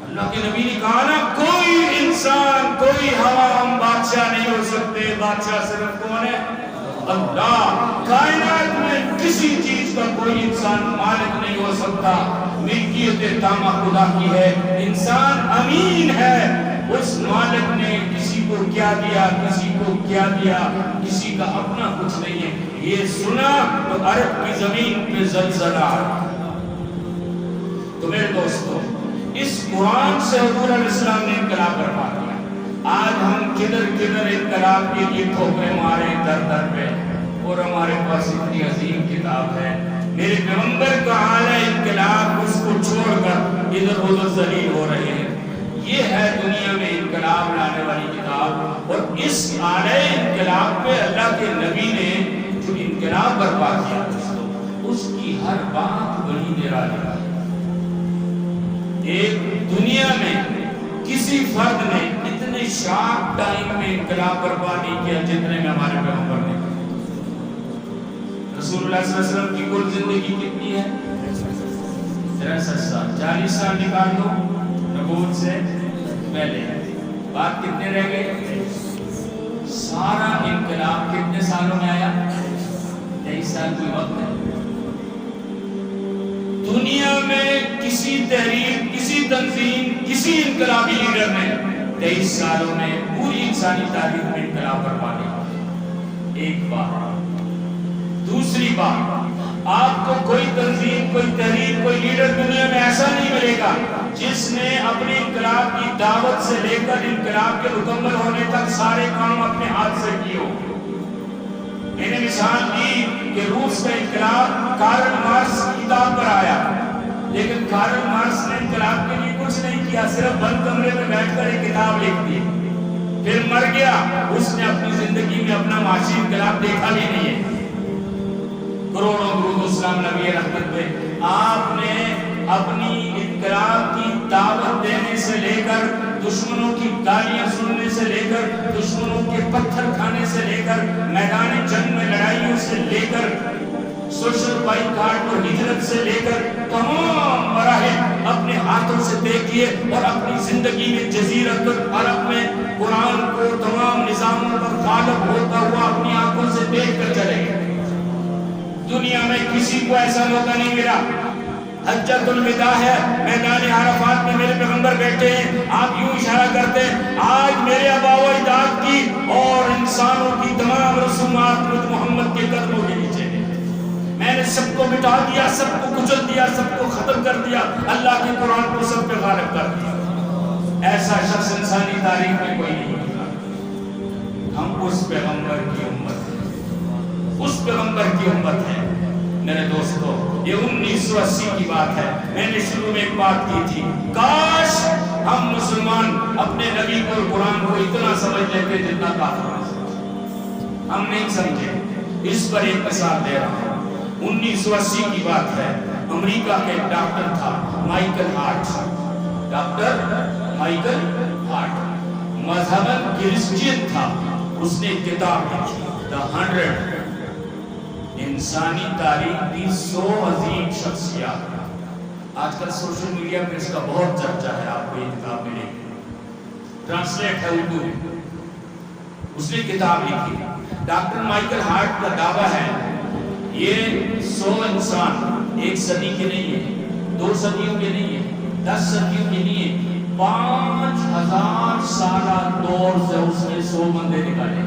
اللہ کے نبی نے کہا نا کوئی انسان، کوئی ہوا ہم بادشاہ نہیں ہو سکتے، بادشاہ صرف کون ہے؟ اللہ۔ کائنات میں کسی چیز کا کوئی انسان مالک نہیں ہو سکتا، ملکیت تامہ خدا کی ہے، انسان امین ہے۔ اس مالک نے کسی کو کیا دیا، کسی کو کیا دیا، کسی کا اپنا کچھ نہیں ہے۔ یہ سنا تو عرب کی زمین پہ زلزلہ آیا۔ تو میرے دوستو، اس قرآن سے حضور علیہ السلام نے انقلاب برپا کیا۔ آج ہم کدھر کدھر انقلاب کے لیے ٹھوکریں مارے در در پہ، اور ہمارے پاس اتنی عظیم کتاب ہے، میرے پیغمبر کا اعلیٰ انقلاب، اس کو چھوڑ کر ادھر ادھر ذلیل ہو رہے ہیں۔ یہ ہے دنیا میں انقلاب لانے والی کتاب، اور اس اعلیٰ انقلاب پہ اللہ کے نبی نے جو انقلاب برپا کیا اس کی ہر بات بڑی نرالی ہے۔ ایک دنیا میں کسی فرد نے اتنے شارپ ٹائم میں انقلاب برپا نہیں کیا جتنے میں ہمارے پیغمبر نے۔ رسول اللہ صلی اللہ علیہ وسلم کی کل زندگی کتنی ہے؟ 63 سال، 40 سال نکال دو نبوت سے پہلے، بات کتنے رہ گئے؟ سارا انقلاب کتنے سالوں میں آیا؟ 23 سال کوئی وقت ہے؟ دنیا میں کسی تحریک، کسی تنظیم، کسی انقلابی لیڈر نے 23 سالوں میں پوری انسانی تاریخ میں انقلاب برپا کیا۔ ایک بات۔ دوسری بات، آپ کو کوئی تنظیم، کوئی تحریک، کوئی لیڈر دنیا میں ایسا نہیں ملے گا جس نے اپنے انقلاب کی دعوت سے لے کر انقلاب کے مکمل ہونے تک سارے کام اپنے ہاتھ سے کیے ہو۔ میں نے مثال دی کہ روس کا انقلاب کارل مارکس کی کتاب پر آیا، لیکن کارل مارکس نے انقلاب کے لیے کچھ نہیں کیا، صرف بند کمرے میں بیٹھ کر ایک کتاب لکھ دی، پھر مر گیا۔ اس نے اپنی زندگی میں اپنا معاشی انقلاب دیکھا بھی نہیں ہے۔ کروڑوں درود و سلام نبی رحمت پہ۔ آپ نے اپنی انقلاب کی دعوت دینے سے لے کر، دشمنوں کی گالیاں سننے سے لے کر، دشمنوں کے پتھر کھانے سے لے کر، میدان جنگ میں لڑائیوں سے لے کر، سوشل بائیکاٹ اور ہجرت سے لے کر تمام مراحل اپنے ہاتھوں سے دیکھیے اور اپنی زندگی میں جزیرۃ العرب میں قرآن کو تمام نظاموں پر غالب ہوتا ہوا اپنی آنکھوں سے دیکھ کر چلے گئے۔ دنیا میں کسی کو ایسا موقع نہیں ملا۔ حجۃ الوداع ہے، میدان عرفات میں میرے پیغمبر بیٹھے ہیں، آپ یوں اشارہ کرتے ہیں آج میرے آباء و اجداد کی اور انسانوں کی تمام رسومات محمد کے قدموں کے نیچے ہیں۔ میں نے سب کو مٹا دیا، سب کو کچل دیا، سب کو ختم کر دیا، اللہ کے قرآن کو سب پہ غالب کر دیا۔ ایسا شخص انسانی تاریخ میں کوئی نہیں ہوگا۔ ہم اس پیغمبر کی امت ہیں، اس پیغمبر کی امت ہے۔ میرے دوستو، یہ 1980 کی بات ہے۔ میں نے شروع میں ایک بات کی تھی، کاش ہم مسلمان اپنے نبی کو قرآن کو اتنا سمجھ لیتے جتنا کافر ہم نہیں سمجھے۔ اس پر ایک مثال دے رہا ہوں۔ 1980 کی بات ہے، امریکہ کے ایک ڈاکٹر تھا Michael Hart, doctor Michael Hart, مذہباً کرسچین تھا۔ اس نے ایک کتاب لکھی، The 100، انسانی تاریخ کی 100 عظیم شخصیات۔ آج کل سوشل میڈیا پہ اس کا بہت چرچا ہے، آپ کو یہ کتاب ملے گی، ٹرانسلیٹ ہے اردو میں۔ اس نے کتاب لکھی۔ ڈاکٹر مائیکل ہارٹ کا دعویٰ ہے یہ 100 انسان ایک صدی کے نہیں ہے، 2 صدیوں کے نہیں ہے، 10 صدیوں کے نہیں ہے، 5000 سالہ دور سے اس نے 100 بندے نکالے۔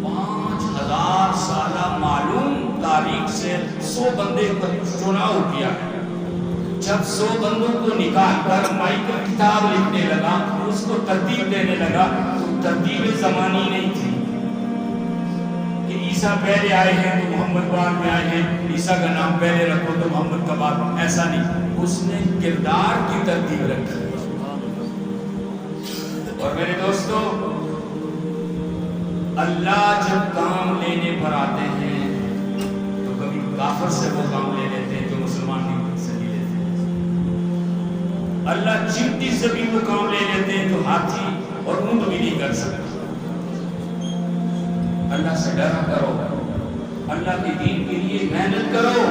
5000 سالہ معلوم تاریخ سے 100 بندے کا چناؤ کیا ہے۔ جب 100 بندوں کو نکال کر مائیکل کتاب لکھنے لگا، اس کو ترتیب دینے لگا، تو ترتیب زمانی نہیں تھی کہ عیسیٰ پہلے آئے ہیں تو محمد بعد میں آئے ہیں، عیسیٰ کا نام پہلے رکھو تو محمد کا بعد، ایسا نہیں۔ اس نے کردار کی ترتیب رکھی۔ اور میرے دوستو، اللہ جب کام لینے پر آتے ہیں تو کبھی کافر سے وہ کام لے لیتے ہیں جو مسلمان سے نہیں لیتے۔ اللہ چمٹی سے بھی وہ کام لے لیتے ہیں جو ہاتھی اور اونٹ بھی نہیں کر سکتے۔ اللہ سے ڈرا کرو، اللہ کے دین کے لیے محنت کرو،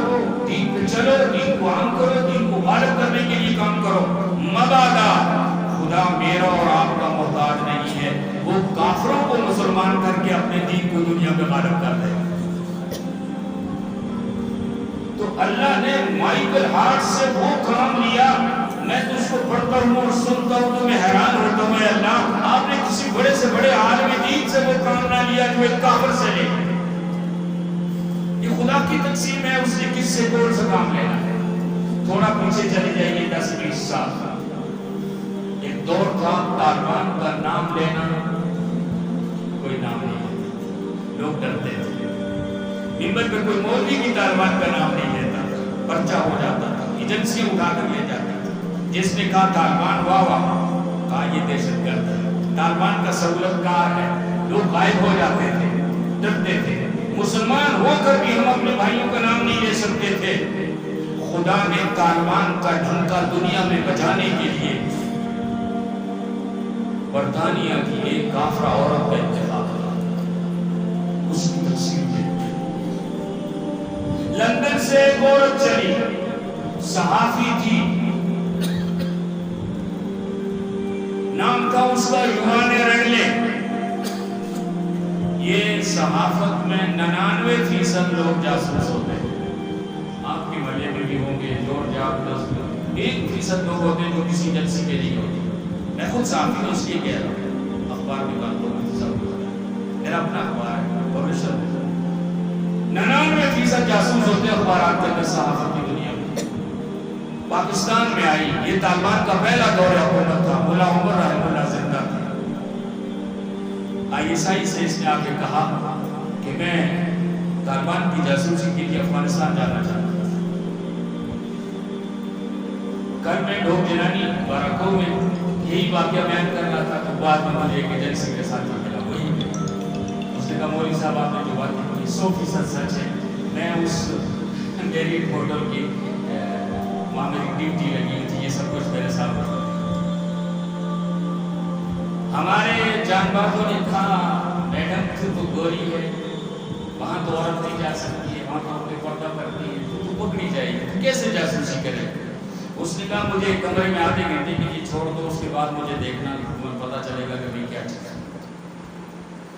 دین پہ چلو، دین کو عام کرو، دین کو غالب کرنے کے لیے کام کرو۔ مبادا خدا میرا اور آپ کا محتاج نہیں ہے، وہ کافروں کو مسلمان کر کے اپنے دین کو دنیا میں غالب کر دے۔ تو اللہ نے مائیکل ہارٹ سے وہ کام لیا۔ میں تو اس کو پڑھتا ہوں اور سنتا ہوں تو میں حیران ہوتا ہوں، اے اللہ، آپ نے کسی بڑے سے بڑے عالم دین سے وہ کام نہ لیا جو ایک کافر سے لے۔ یہ خدا کی تقسیم ہے، اس نے کس سے کون سا کام لینا ہے۔ تھوڑا پیچھے چلے جائیے 10-20 سال۔ ایک دور تھا طالبان کا نام لینا کوئی نام نہیں ہے، لوگ ڈرتے تھے۔ ممبر پہ کوئی مولوی کی طالبان کا نام نہیں لیتا، پرچہ ہو جاتا تھا، ایجنسی اٹھا کر لے جاتی تھی۔ جس نے کہا طالبان واہ واہ، کہا یہ دہشت گرد ہے، طالبان کا سہولت کار ہے، لوگ غائب ہو جاتے تھے، ڈرتے تھے۔ مسلمان ہو کر بھی ہم اپنے بھائیوں کا نام نہیں لے سکتے تھے۔ خدا نے طالبان کا ڈھنکا دنیا میں بجانے کے لیے برطانیہ کی ایک کافرہ عورت کا انتخاب کیا، اس کی تفسیر دیکھتے۔ لندن سے ایک عورت چلی، صحافی تھی، نام تھا اس کا یوہان ریڈلے۔ یہ صحافت میں 99% لوگ جاسوس ہوتے ہیں۔ آپ کی ملے میں بھی ہوں گے، جورج آرٹس، 1% لوگ ہوتے ہیں جو کسی ایجنسی کے لیے ہوتے ہیں۔ میں خود صحافی ہوں، اس لیے کہہ رہا ہوں، اخبار میں کام کرتا ہوں، میرا اپنا اخبار ہے، پبلشر ہے۔ 99% جاسوس ہوتے ہیں اخبارات کے اندر، صحافت کی دنیا میں۔ پاکستان میں آئی، یہ طالبان کا پہلا دور حکومت تھا، مولا عمر رحمہ اللہ زندہ تھا۔ ISI سے اس نے آ کے کہا کہ میں طالبان کی جاسوسی کے لیے افغانستان جانا چاہتا ہوں۔ کل میں ڈھوک جنانی باراکو میں یہی واقعہ بیان کر رہا تھا، تو بعد میں مجھے ایک ایجنسی کے ساتھ ملا، وہی اس نے کہا مولوی صاحب آپ نے جو بات کی 100% سچ ہے۔ میں اس میریٹ ہوٹل کی وہاں میری ڈیوٹی لگی ہوئی تھی، یہ سب کچھ میرے ساتھ تھا۔ ہمارے جان بازوں نے کہا میڈم تو گوری ہے، وہاں تو عورت نہیں جا سکتی ہے، وہاں تو اپنے پردہ کرتی ہے، تو پکڑی جائے گی، کیسے جاسوسی کرے؟ اس نے کہا مجھے کمرے میں آدھے گھنٹے کے لیے چھوڑ دو، اس کے بعد مجھے دیکھنا تمہیں پتہ چلے گا کہ کیا چیز ہے۔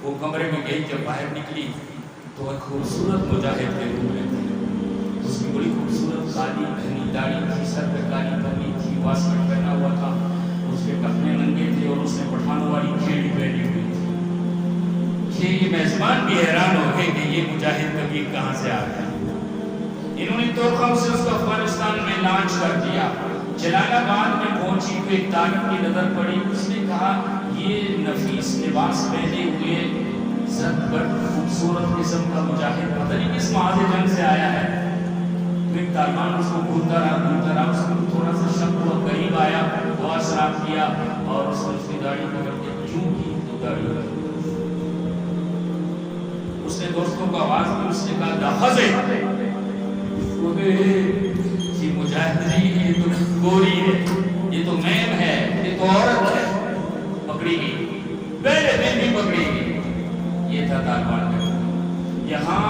وہ کمرے میں گئی، جب باہر نکلی تو ایک خوبصورت مجاہد کے روپ میں تھی۔ اس کی بڑی خوبصورت کالی گھنی داڑھی تھی، سر پہ کالی پگڑی تھی، واسکٹ پہنا ہوا تھا، اس کے کپڑے ننگے تھے اور اس نے پٹھانوں والی کھیڑی پہنی ہوئی تھی کہ یہ میزبان بھی حیران ہو گئے کہ یہ مجاہد کبیر کہاں سے آ گیا۔ انہوں نے توخم سے اس کو افغانستان میں لانچ کر دیا۔ جلال آباد میں پہنچی تو ایک طالب کی نظر پڑی، اس نے کہا یہ نفیس لباس پہنے ہوئے زد بد خوبصورت قسم کا مجاہد پتہ نہیں کس معاذ جنگ سے آیا ہے۔ تو ایک طالبان اس کو گھومتا رہا، اس کو تھوڑا سا شک ہوا، قریب آیا، دعا سلام کیا اور اس نے اس کی داڑھی پکڑ کے کیوں کی تو داڑھی پکڑ۔ اس نے دوستوں کو آواز دی، اس نے کہا داخذ ہے، یہ مجاہد نہیں ہے، یہ تو گوری ہے، یہ تو میم ہے، یہ تو عورت ہے۔ پکڑی گئی، پہلے دن بھی پکڑی گئی۔ یہ تھا طالبان کا۔ یہاں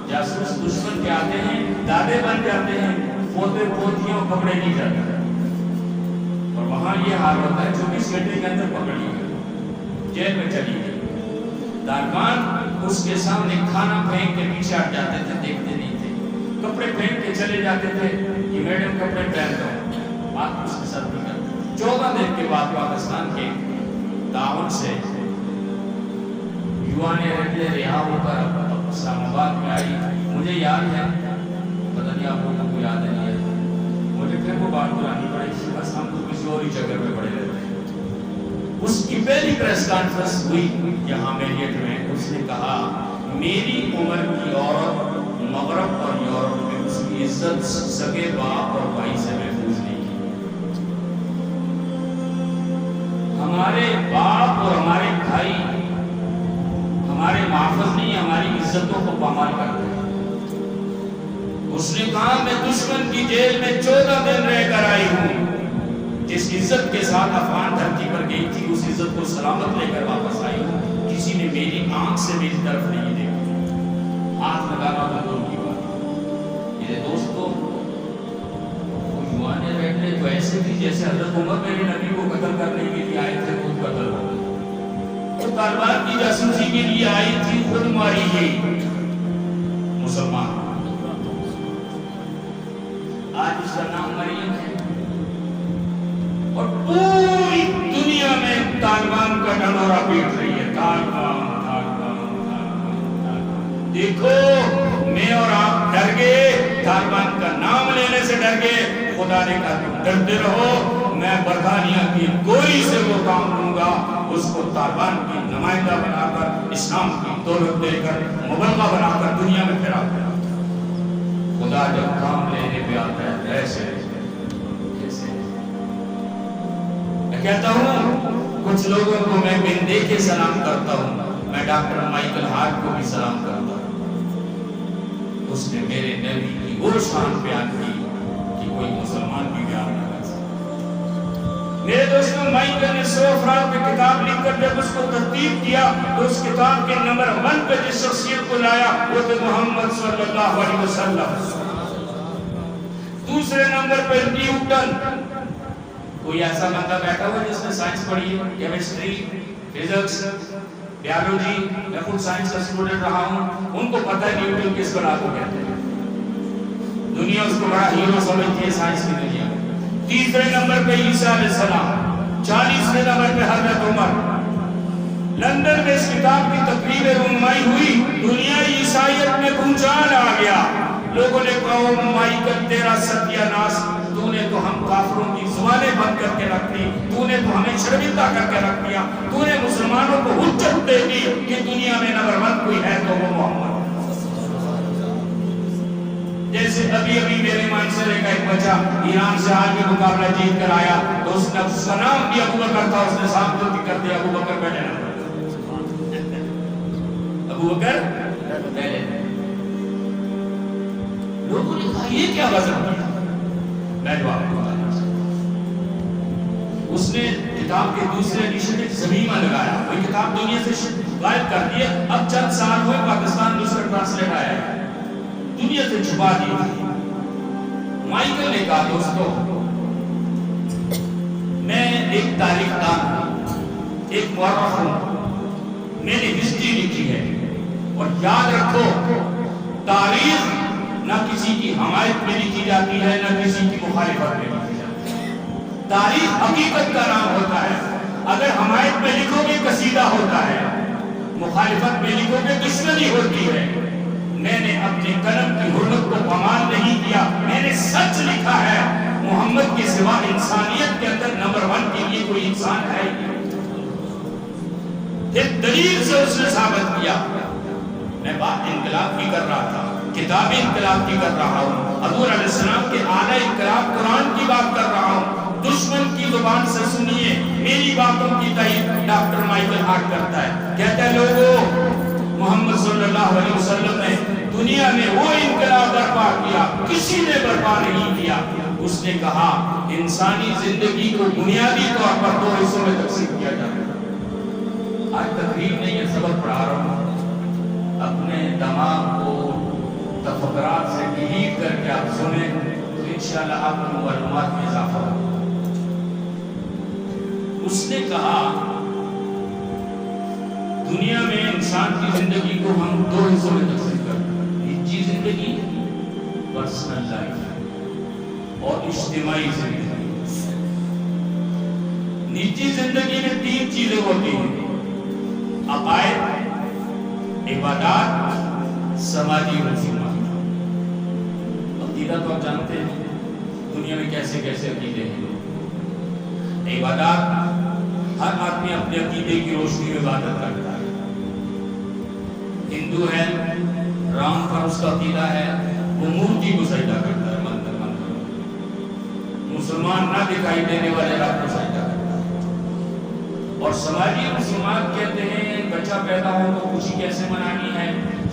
جاسوس دشمن کے آتے ہیں، دادے بن جاتے ہیں، پوتے پوتیوں پکڑے نہیں جاتے، اور وہاں یہ حال ہوتا ہے 24 گھنٹے کے اندر پکڑی گئی، جیل میں چلی گئی۔ طالبان اس کے سامنے کھانا پھینک کے پیچھے ہٹ جاتے تھے، دیکھتے نہیں تھے، کپڑے پھینک کے چلے جاتے تھے کہ میڈم کپڑے پہن دو، بات اس کے ساتھ نہیں کرتے۔ 14 دن کے بعد پاکستان کے تعاون سے یوان ریڈلے رہا ہو کر اسلام آباد میں آئی۔ مجھے یاد ہے، پتہ نہیں آپ لوگوں کو یاد ہے نہیں ہے، مجھے پھر وہ بات کرانی پڑی، بس ہم تو کسی اور ہی جگہ پہ پڑے رہتے ہیں۔ اس کی پہلی پریس کانفرنس ہوئی یہاں میریٹ میں، اس نے کہا میری عمر کی عورت مغرب اور یورپ میں اس کی عزت سگے باپ اور بھائی سے محفوظ نہیں کی۔ ہمارے باپ اور ہمارے بھائی ہمارے محافظ نہیں، ہماری عزتوں کو پامال کرتے ہیں۔ اس نے کہا میں دشمن کی جیل میں 14 دن رہ کر آئی ہوں، جس عزت کے ساتھ افغان دھرتی پر گئی تھی اس عزت کو سلامت لے کر واپس آئی ہوں، کسی نے میری آنکھ سے میری طرف نہیں دیکھا، ہاتھ لگانا تو دور کی بات۔ میرے دوستو، یوان ریڈلے تو ایسے بھی جیسے حضرت عمر میرے نبی کو قتل کرنے کے لیے آئے تھے، خود قتل ہو گئے۔ تو طالبان کی جاسوسی کے لیے آئی تھی، خود ماری گئی۔ مسلمان آج اس کا نام مریم ہے، اور پوری دنیا میں طالبان کا ڈنڈورا پیٹ رہی ہے، طالبان۔ دیکھو میں اور آپ ڈر گئے، طالبان کا نام لینے سے ڈر گئے۔ خدا نے کہا تم ڈرتے رہو، میں برطانیہ کی گوئی سے وہ کام لوں گا، اس کو طالبان کی نمائندہ بنا کر، اسلام کی دولت دے کر، مبلغہ بنا کر دنیا میں پھیلا کر۔ خدا جب کام لینے پہ آتا ہے ایسے جیسے میں کہتا ہوں، کچھ لوگوں کو میں بن دے کے سلام کرتا ہوں، میں ڈاکٹر مائیکل ہارٹ کو بھی سلام کرتا ہوں۔ اس نے میرے نبی کی وہ شان بیان کی کہ کوئی مسلمان بھی بیان نہ کر سکتا۔ میرے دوستوں، مائیکل نے 100 افراد پہ کتاب لکھ کر جب اس کو ترتیب کیا تو اس کتاب کے نمبر 1 پہ جس شخصیت کو لایا وہ تھے محمد صلی اللہ علیہ وسلم۔ دوسرے نمبر پہ نیوٹن۔ کوئی ایسا بندہ بیٹھا ہوا جس نے سائنس پڑھی ہے، کیمسٹری، فزکس، بیالوجی، میں خود سائنس کا اسٹوڈنٹ رہا ہوں، ان کو پتہ ہے نیوٹن کس بلا کو کہتے ہیں، دنیا اس کو بڑا ہیرو سمجھتی ہے سائنس کی دنیا۔ تیسرے نمبر پہ عیسیٰ علیہ السلام، 40ویں نمبر پہ حضرت عمر۔ لندن میں اس کتاب کی تقریب رونمائی ہوئی، دنیا عیسائیت میں بھونچال آ گیا۔ لوگوں نے کہا مائیکل تیرا ستیہ ناس، تو نے تو ہم کافروں کی زبانیں بند کر کے رکھ دی، تو نے تو ہمیں شرمندہ کر کے رکھ دیا، تو نے مسلمانوں کو حجت دے دی کہ دنیا میں نمبر 1 کوئی ہے تو وہ محمد۔ جیسے ابھی میرے معاشرے کا ایک بچہ ایران سے آج بھی مقابلہ جیت کر آیا تو اس کا نام بھی ابو بکر تھا، اس نے صاحب غلطی کر دیا، ابو بکر پہلے نمبر، ابو بکر پہلے۔ لوگوں نے کہا یہ کیا وزن کیا؟ میں جواب دوں گا۔ اس نے کتاب کے دوسرے ایڈیشن میں زمینہ لگایا، وہ کتاب دنیا سے غائب کر دی ہے، اب چند سال ہوئے پاکستان دوسرا ٹرانسلیٹ آیا ہے، دنیا سے چھپا دی۔ مائیکل نے کہا دوستو ایک تاریخ دان، ایک مورخ ہوں، میں نے ہسٹری لکھی ہے، اور یاد رکھو تاریخ نہ کسی کی حمایت میں لکھی جاتی ہے نہ کسی کی مخالفت میں لکھی جاتی ہے۔ تاریخ حقیقت کا نام ہوتا ہے۔ اگر حمایت میں لکھو گے قصیدہ ہوتا ہے، مخالفت میں لکھو گے دشمنی ہوتی ہے۔ میں نے اپنے قلم کی حرمت کو پامال نہیں کیا، میں نے سچ لکھا ہے۔ محمد کے سوا انسانیت کے اندر نمبر 1 کے لیے کوئی انسان ہے؟ ایک دلیل سے اس نے ثابت کیا۔ میں بات انقلاب کی کر رہا تھا، کتاب انقلاب کی کر رہا ہوں، حضور علیہ السلام کے اعلی انقلاب قرآن کی بات کر رہا ہوں۔ دشمن کی زبان سے سنیے میری باتوں کی تائید ڈاکٹر مائیکل ہارٹ کرتا ہے، کہتا ہے لوگوں، محمد صلی اللہ علیہ وسلم نے دنیا میں وہ انقلاب برپا کیا، کسی نے برپا نہیں کیا۔ اس نے کہا انسانی زندگی کو بنیادی طور پر 2 حصوں میں تقسیم کیا جاتا ہے۔ آج تقریب نہیں ہے، سبق پڑھا رہا ہوں، اپنے دماغ کو تفکرات سے ڈیلیٹ کر کے آپ سنیں تو انشاءاللہ آپ کو معلومات میں اضافہ ہوگا۔ اس نے کہا دنیا میں انسان کی زندگی کو ہم 2 حصوں میں تقسیم کرتے ہیں، نجی زندگی، پرسنل لائف، اور اجتماعی زندگی۔ نجی زندگی میں 3 چیزیں ہوتی ہیں: عقائد، عبادات، سماجی رسومات۔ عقیدہ تو آپ جانتے ہیں دنیا میں کیسے کیسے عقیدے ہیں۔ عبادات، ہر آدمی اپنے عقیدے کی روشنی میں عبادت کرتا ہے۔ ہندو ہے، رام پر اس کا عقیدہ ہے، وہ مورتی کو سجدہ کرتا ہے، مندر۔ مسلمان نہ دکھائی دینے والے رب کو سجدہ کرتا ہے۔ اور سماجی رسومات کہتے ہیں بچہ پیدا ہو تو خوشی کیسے منانی ہے،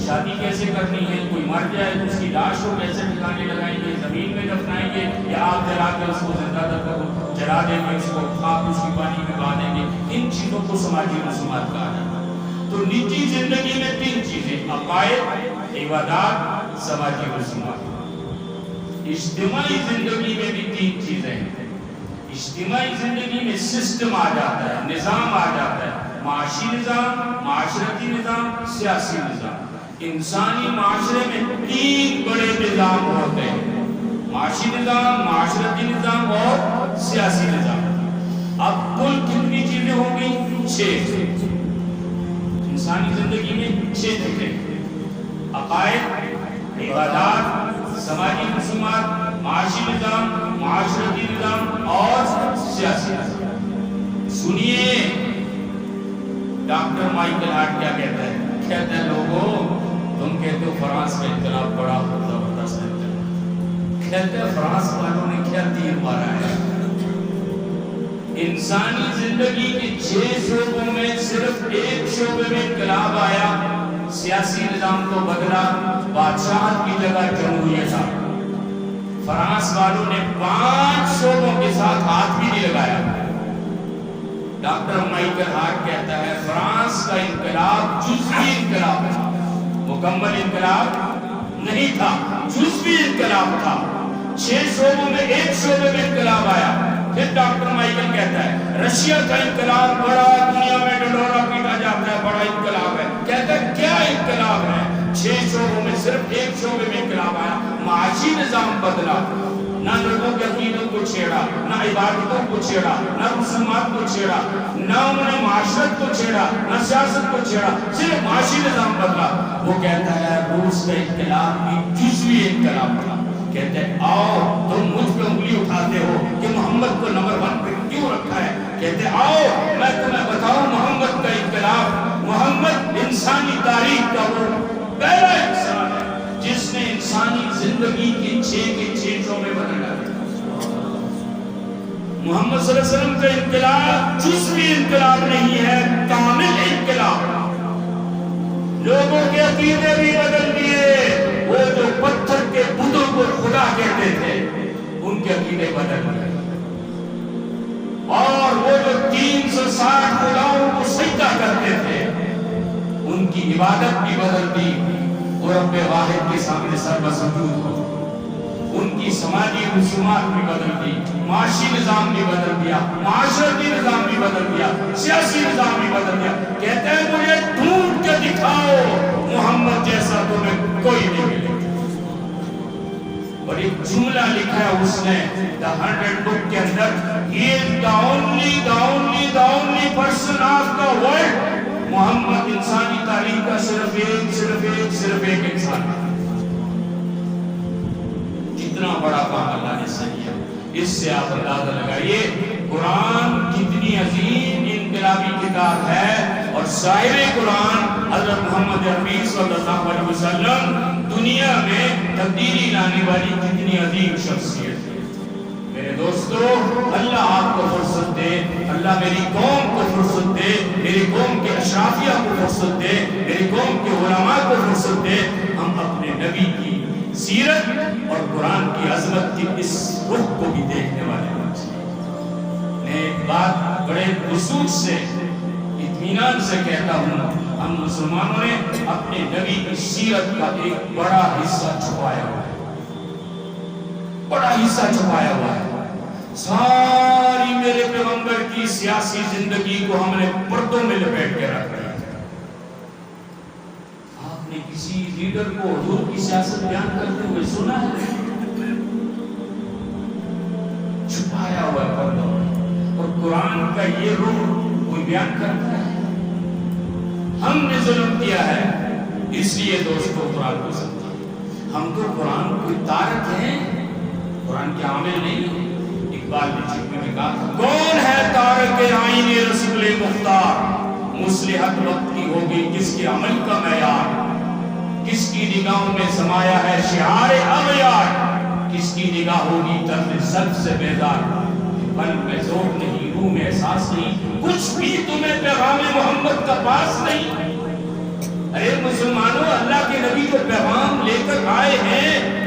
شادی کیسے کرنی ہے، کوئی مر جائے تو اس کی لاش کو کیسے ٹھکانے لگائیں گے، زمین میں دفنائیں گے یا آگ جلا کے اس کو زندہ جلا دیں گے، اس کو خاک اس کی پانی میں بہا دیں گے۔ ان چیزوں کو سماجی رسومات کہا جاتا ہے۔ تو نجی زندگی میں 3 چیزیں: عقائد، عبادات، سماجی رسومات۔ اجتماعی زندگی میں بھی 3 چیزیں ہیں۔ اجتماعی زندگی میں سسٹم آ جاتا ہے، نظام آ جاتا ہے، معاشی نظام، معاشرتی نظام، سیاسی نظام۔ انسانی معاشرے میں 3 بڑے نظام ہوتے ہیں: معاشی نظام، معاشرتی نظام اور سیاسی نظام۔ اب کل کتنی چیزیں ہوں گی؟ 6۔ انسانی زندگی میں 6 چیزیں: عقائد، عبادات، سماجی رسومات، معاشی نظام، معاشرتی نظام اور سیاسی نظام۔ سنیے ڈاکٹر مائیکل ہارٹ کیا کہتا ہے؟ کہتا ہے لوگوں، تم کہتے ہو فرانس میں انقلاب بڑا زبردست انقلاب، کہتے ہیں فرانس والوں نے کیا تیر مارا ہے۔ انسانی زندگی کے 6 شعبوں میں صرف 1 شعبے میں انقلاب آیا، سیاسی نظام کو بدلا، بادشاہت کی جگہ جمہوریت آ۔ فرانس والوں نے 5 شعبوں کے ساتھ ہاتھ بھی نہیں لگایا۔ ڈاکٹر مائیکل ہارٹ کہتا ہے فرانس کا انقلاب جزوی انقلاب تھا، مکمل انقلاب نہیں تھا، جزوی انقلاب تھا۔ 6 شعبوں میں 1 شعبے میں انقلاب آیا۔ پھر ڈاکٹر مائیکل کہتا ہے رشیا کا انقلاب بڑا، دنیا میں ڈنڈورا پیٹا جاتا ہے، بڑا انقلاب ہے۔ کہتا ہے کیا انقلاب ہے؟ 6 شعبوں میں صرف 1 شعبے میں انقلاب آیا، معاشی نظام بدلا، نہ لوگوں کے عقیدوں کو چھیڑا، نہ عبادتوں کو چھیڑا، نہ رسومات کو چھیڑا، نہ انہوں نے معاشرت کو چھیڑا، نہ سیاست کو چھیڑا، صرف معاشی نظام بدلا۔ وہ کہتا ہے روس کا انقلاب بھی جزوی انقلاب تھا۔ کہتے ہیں آؤ تم مجھ پہ انگلی اٹھاتے ہو کہ محمد کو نمبر 1 پہ کیوں رکھا ہے؟ کہتے ہیں آؤ میں تمہیں بتاؤں محمد کا انقلاب، محمد انسانی تاریخ کا وہ پہلا انسان ہے جس نے انسانی زندگی کے 6 شعبے بدل ڈالے۔ محمد صلی اللہ علیہ وسلم کا انقلاب جزوی انقلاب نہیں ہے، کامل انقلاب۔ لوگوں کے عقیدے بھی بدل دیے، وہ جو پتھر کے بتوں کو خدا کہتے تھے ان کے عقیدے بدل گئے، اور وہ جو 360 خداؤں کو سجدہ کرتے تھے ان کی عبادت بھی بدل دی، وہ رب واحد کے سامنے سر بسجود ہو۔ ان کی سماجی رسومات بھی بدل دی، معاشی نظام بھی بدل دیا، معاشرتی نظام بھی بدل دیا، سیاسی نظام بھی بدل دیا. کہتے ہیں مجھے ڈھونڈ کے دکھاؤ محمد جیسا تمہیں کوئی نہیں ملے. اور ایک جملہ لکھا ہے اس نے The 100 Book کے اندر, he is the only person of the world. محمد انسانی تاریخ کا صرف ایک انسان ہے. کتنا بڑا کام اللہ نے سے کیا, اس سے آپ اندازہ لگائیے قرآن کتنی عظیم انقلابی کتاب ہے. اور صاحب قرآن حضرت محمد عربی صلی اللہ علیہ وسلم دنیا میں تبدیلی لانے والی کتنی عظیم شخصیت ہے. میرے دوستو, اللہ آپ کو فرصت دے, اللہ میری قوم کو فرصت دے, میری قوم کے اشرافیہ کو فرصت دے, میری قوم کے علماء کو فرصت دے. ہم اپنے نبی کی سیرت اور قرآن کی عظمت کی اس رخ کو بھی دیکھنے والے ہونا چاہیے. میں ایک بات بڑے خصوص سے اطمینان سے کہتا ہوں, ہم مسلمانوں نے اپنے نبی کی سیرت کا ایک بڑا حصہ چھپایا ہوا ہے, بڑا حصہ چھپایا ہوا ہے. ساری میرے پیغمبر کی سیاسی زندگی کو ہم نے پردوں میں لپیٹ کے رکھ دیا. آپ نے کسی لیڈر کو حضور کی سیاست بیان کرتے ہوئے سنا ہے؟ چھپایا ہوا ہے پردوں میں. اور قرآن کا یہ روح کوئی بیان کرتا ہے؟ ہم نے ظلم کیا ہے, اس لیے دوستو قرآن کو سمجھیں. ہم تو قرآن کوئی تارک ہیں, قرآن کے عامل نہیں. اقبال نے چکنے میں کہا, کون ہے تارک آئین رسول مختار, مصلحت وقت کی ہوگی کس کے عمل کا معیار, کس کی نگاہوں میں سمایا ہے شعار اغیار, کس کی نگاہ ہوگی طرز سب سے بیدار. قلب میں ذوق نہیں, روح میں احساس نہیں, کچھ بھی تمہیں پیغام محمد کا پاس نہیں. ارے مسلمانوں, اللہ کے نبی جو پیغام لے کر آئے ہیں,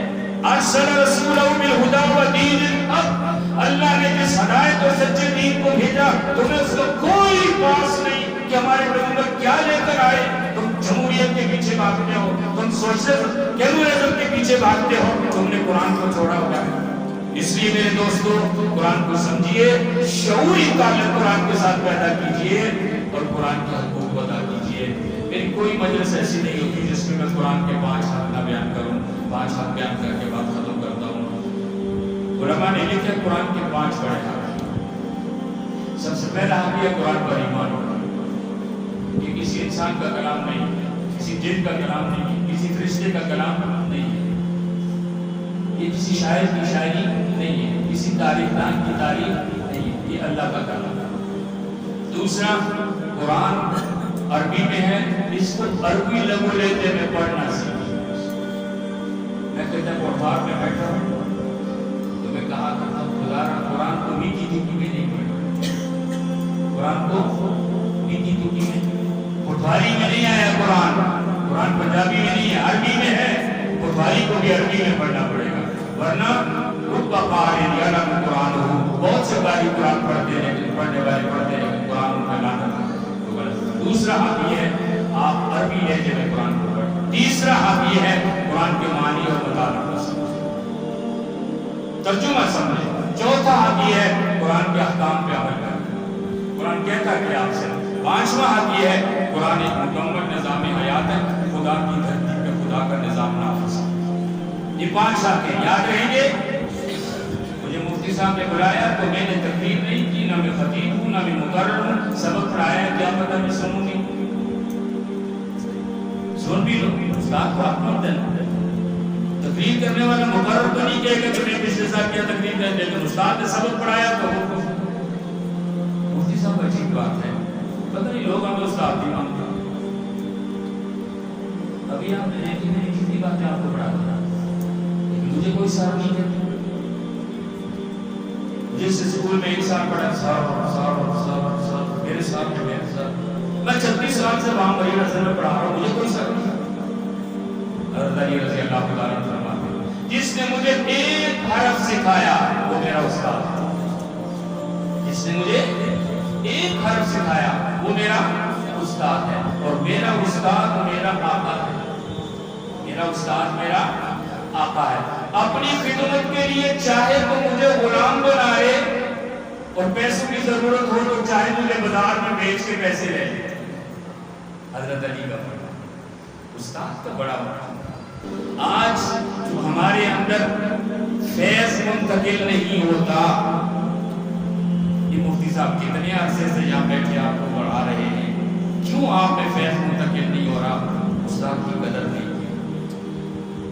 ارسل رسولہ بالہدی ودین الحق, اللہ نے جس ہدایت اور سچے دین کو بھیجا تمہیں اس کا کوئی پاس نہیں کہ ہمارے پیغمبر کیا لے کر آئے. تم جمہوریت کے پیچھے بھاگتے ہو, تم سوشلزم کیمورزم کے پیچھے بھاگتے ہو, تم نے قرآن کو چھوڑا ہوا ہے. اس لیے میرے دوستو قرآن کو سمجھیے, شعوری تعلق قرآن کے ساتھ پیدا کیجئے اور قرآن کے حقوق ادا کیجئے. میری کوئی مجلس ایسی نہیں ہوتی جس میں میں قرآن کے 5 حق نہ بیان کروں, 5 حق بیان کر کے بات ختم کرتا ہوں. علماء نے لکھا قرآن کے 5 بڑے حق. سب سے پہلا حق یہ قرآن پر ایمان ہونا, یہ کسی انسان کا کلام نہیں, کسی جن کا کلام نہیں, کسی فرشتے کا کلام نہیں ہے, یہ کسی شاعر کی شاعری نہیں ہے, کسی تاریخ دان کی تاریخ نہیں ہے, یہ اللہ کا کلام ہے. دوسرا, قرآن عربی میں ہے, اس کو عربی لغو لیتے میں پڑھنا سیکھیں. میں کہتا ہوں پڑھار میں بیٹھا ہوں تو میں کہا کرتا ہوں خدا رہا قرآن کو میٹھی تکی میں نہیں پڑھا, قرآن کو میٹھی تکی میں, پٹھاری میں نہیں آیا قرآن, قرآن پنجابی میں نہیں ہے, عربی میں ہے. پٹھاری کو بھی عربی میں پڑھنا پڑے گا, ورنہ رتبہ قاری یعنی قرآن ہو. بہت سے قاری قرآن پڑھتے لیکن پڑھنے والے پڑھتے لیکن قرآن ان کا لعنت ہے. دوسرا حق یہ ہے آپ عربی لہجے میں قرآن کو پڑھیں. تیسرا حق یہ ہے قرآن کے معنی اور مطالب کو سمجھیں, ترجمہ سمجھیں. چوتھا حق یہ ہے قرآن کے احکام پہ عمل کریں, قرآن کہتا کہ آپ سے. پانچواں حق یہ ہے قرآن ایک مکمل نظام حیات ہے, خدا کی دھرتی پہ خدا کا نظام نافذ ہے. یہ 5 حق ہیں, یاد رہیں گے. مجھے مفتی صاحب نے بلایا تو میں نے تقریر نہیں کی, نہ میں خطیب ہوں نہ میں مقرر ہوں, سبق پڑھایا ہے, کیا پتہ میں سنوں گی, سن بھی لو. استاد کو حق مت دینا. تقریر کرنے والا مقرر تو نہیں کہے گا کہ میں پچھلے سال کیا تقریر کر, لیکن استاد نے سبق پڑھایا تو مفتی صاحب عجیب بات ہے, پتہ نہیں لوگ ہمیں استاد نہیں مانتے. ابھی آپ نے کتنی باتیں آپ کو پڑھا دیا, لیکن مجھے کوئی سر نہیں کرتی. جس اسکول میں 1 سال پڑھا سر میرے ساتھ میں میرے ساتھ, میں 36 سال سے وہاں بڑی نظر میں پڑھا رہا ہوں, مجھے کوئی سر نہیں. حضرت علی رضی اللہ تعالیٰ عنہ فرماتے ہیں جس نے مجھے 1 حرف سکھایا وہ میرا استاد ہے. جس نے مجھے 1 حرف سکھایا وہ میرا استاد ہے, اور میرا استاد میرا آقا ہے, میرا استاد میرا آقا ہے. اپنی خدمت کے لیے چاہے تو مجھے غلام بنائے اور پیسوں کی ضرورت ہو تو چاہے مجھے بازار میں بیچ کے پیسے لے لے. حضرت علی کا فرمان. استاد کا بڑا فرمان. آج جو ہمارے اندر فیض منتقل نہیں ہوتا, یہ مفتی صاحب کتنے عرصے سے یہاں بیٹھے آپ کو پڑھا رہے ہیں, کیوں آپ میں فیض منتقل نہیں ہو رہا؟ استاد کی قدر نہیں کی.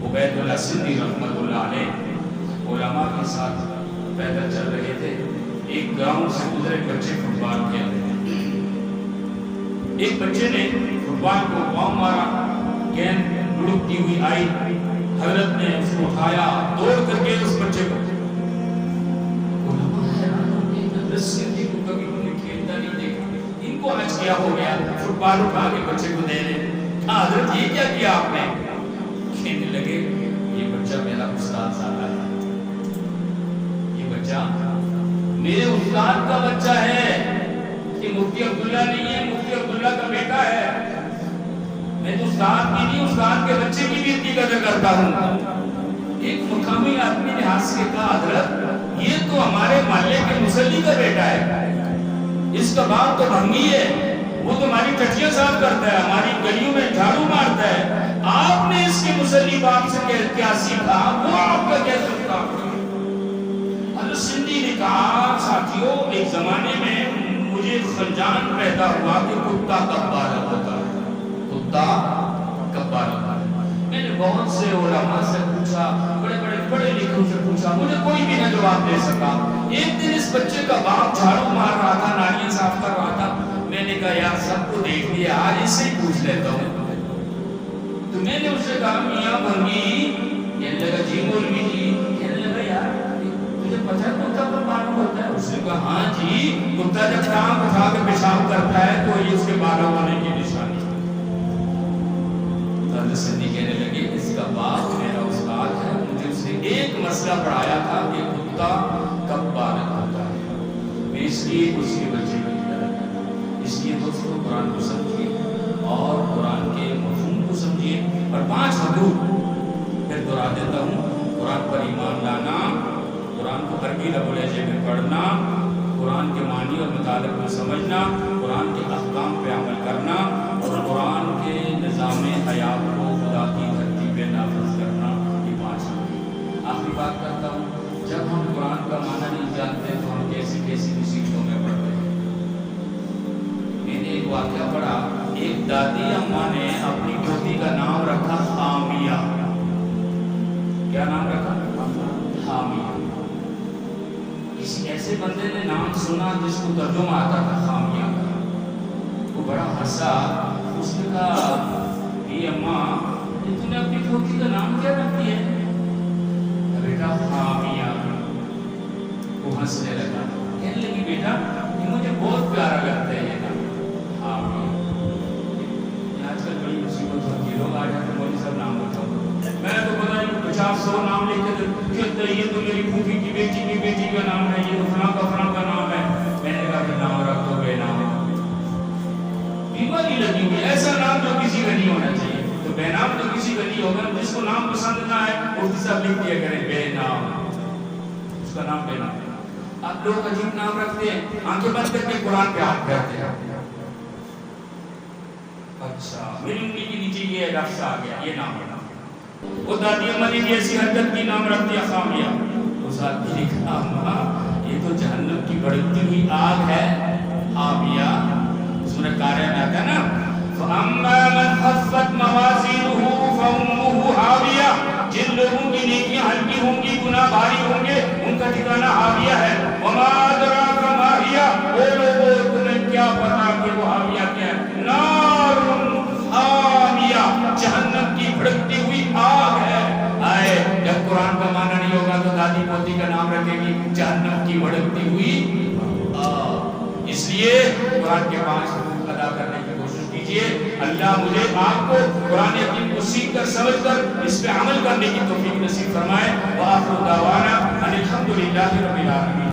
عبید اللہ سندھی رحمۃ اللہ علیہ علماء کے ساتھ پیدل چل رہے تھے, ایک گاؤں سے گزرے بچے فٹ بال کھیل رہے تھے. ایک بچے نے فٹ بال کو پاؤں مارا, گیند لڑکتی ہوئی آئی, حضرت نے اس کو اٹھایا, دوڑ کر کے اس بچے کو سندھی کو کبھی انہیں کھیلتا نہیں دیکھا, ان کو آج کیا ہو گیا, فٹ بال اٹھا کے بچے کو دے دے. حضرت یہ کیا کیا آپ نے؟ کہنے لگے یہ بچہ میرا استاد زیادہ ہے, یہ بچہ میرے استاد کا بچہ ہے, یہ مفتی عبداللہ نہیں ہے, مفتی عبداللہ کا بیٹا ہے. میں تو استاد کی نہیں, استاد کے بچے کی بھی اتنی قدر کرتا ہوں. ایک مقامی آدمی نے ہنس کے کہا حضرت یہ تو ہمارے محلے کے مصلی کا بیٹا ہے, اس کا باپ تو بھنگی ہے, وہ تو ہماری ٹٹیاں صاف کرتا ہے, ہماری گلیوں میں جھاڑو مارتا ہے. آپ نے اس کے مصلی باپ سے کیا سیکھا, وہ آپ کا کیا سیکھا؟ حضرت سندھی نے کہا ساتھیوں ایک زمانے میں مجھے خلجان پیدا ہوا کہ کتا کب بالغ ہوتا ہے, کتا کب بالغ ہوتا ہے. میں نے بہت سے علماء سے پوچھا, بڑے بڑے پڑھے لکھوں سے پوچھا, مجھے کوئی بھی نہ جواب دے سکا. ایک دن اس بچے کا باپ جھاڑو مار رہا تھا, نالیاں صاف کر رہا تھا. میں نے کہا یار سب کو دیکھ لیا, آج اس سے ہی پوچھ لیتا ہوں. تو میں نے اس سے کہا میاں بھنگی, کہنے لگا جی مولوی جی. کہنے لگا یار تجھے پتہ ہے کتا پر بالغ ہوتا ہے؟ اس نے کہا ہاں جی, کتا جب ٹانگ اٹھا کے پیشاب کرتا ہے تو یہ اس کے بالغ ہونے کی نشانی ہے. حضرت سندھی کہنے لگے اس کا باپ میرا استاد ہے, مجھے اس نے ایک مسئلہ پڑھایا تھا کہ کتا کب بالغ ہوتا ہے. میں اس لیے اس کے بچے کی قدر کرتا ہوں. اس لیے دوستوں قرآن کو سمجھیے اور قرآن کے مفہوم کو سمجھیے. اور 5 حدود پھر دہرا دیتا ہوں. قرآن پر ایمان لانا, قرآن کو عربی لب و لہجے میں پڑھنا, قرآن کے معنی اور مطالب کو سمجھنا, قرآن کے احکام پہ عمل کرنا اور قرآن کے نظام حیات کو خدا کی دھرتی پہ نافذ کرنا. یہ 5 حدود. آخری بات کرتا ہوں, جب ہم قرآن کا معنی نہیں جانتے تو ہم کیسی کیسی مصیبتوں میں پڑتے ہیں. میں نے ایک واقعہ پڑھا, ایک دادی اماں نے اپنی پوتی کا نام رکھا حامیہ. کیا نام رکھا؟ حامیہ. کسی ایسے بندے نے نام سنا جس کو ترجمہ آتا تھا حامیہ کا, وہ بڑا ہنسا. اس نے کہا یہ اماں یہ تم نے اپنی پوتی کا نام کیا رکھ دیا ہے؟ بیٹا حامیہ. وہ ہنسنے لگا, کہنے لگی بیٹا یہ مجھے بہت پیارا لگتا ہے یہ نام حامیہ. آج کل بڑی مصیبت ہوتی ہے, لوگ آ جاتے ہیں مولوی صاحب نام بتاؤ. میں تو پتہ نہیں 50-100 نام لکھتے تھے, یہ تو میری پھوپھی کی بیٹی کا نام ہے, یہ تو فلاں کا نام ہے. میں نے کہا کہ نام رکھ دو بے نام. بیماری لگی ہوئی, ایسا نام جو کسی کا نہیں ہونا چاہیے. تو بے نام تو کسی کا نہیں ہوگا. جس کو نام پسند نہ ہے مفتی صاحب لکھ دیا کریں بے نام, اس کا نام بے نام. آپ لوگ عجیب نام رکھتے ہیں, آنکھیں بند کر کے قرآن پہ ہاتھ پھیرتے ہیں. اچھا میری انگلی کے نیچے یہ لفظ آ گیا, یہ نام ہے. وہ دادی اماں نے بھی ایسی حرکت کی, نام رکھ دیا حامیہ. اس آدمی نے کہا اماں یہ تو جہنم کی بڑھتی ہوئی آگ ہے حامیہ. سورہ قاریہ میں آتا ہے نا فَأَمَّا مَنْ خَفَّتْ مَوَازِينُهُ فَأُمُّهُ حَاوِيَةٌ. جن لوگوں کی نیکیاں ہلکی ہوں گی, گناہ بھاری ہوں گے, ان کا ٹھکانہ حاویہ ہے. وَمَا أَدْرَاكَ مَا هِيَ. اے لوگوں تمہیں کیا پتا کہ وہ حاویہ کیا ہے؟ نار حامیہ, جہنم کی بھڑکتی ہوئی آگ ہے. آئے جب قرآن کا معنی نہیں ہوگا تو دادی پوتی کا نام رکھے گی جہنم کی بھڑکتی ہوئی آگ. اس لیے قرآن کے 5 حقوق ادا کرنے کی کوشش کیجئے. اللہ مجھے آپ کو قرآن حکیم کو سیکھ کر سمجھ کر اس پہ عمل کرنے کی توفیق نصیب فرمائے. وآخر دعوانا ان الحمد للہ رب العالمین.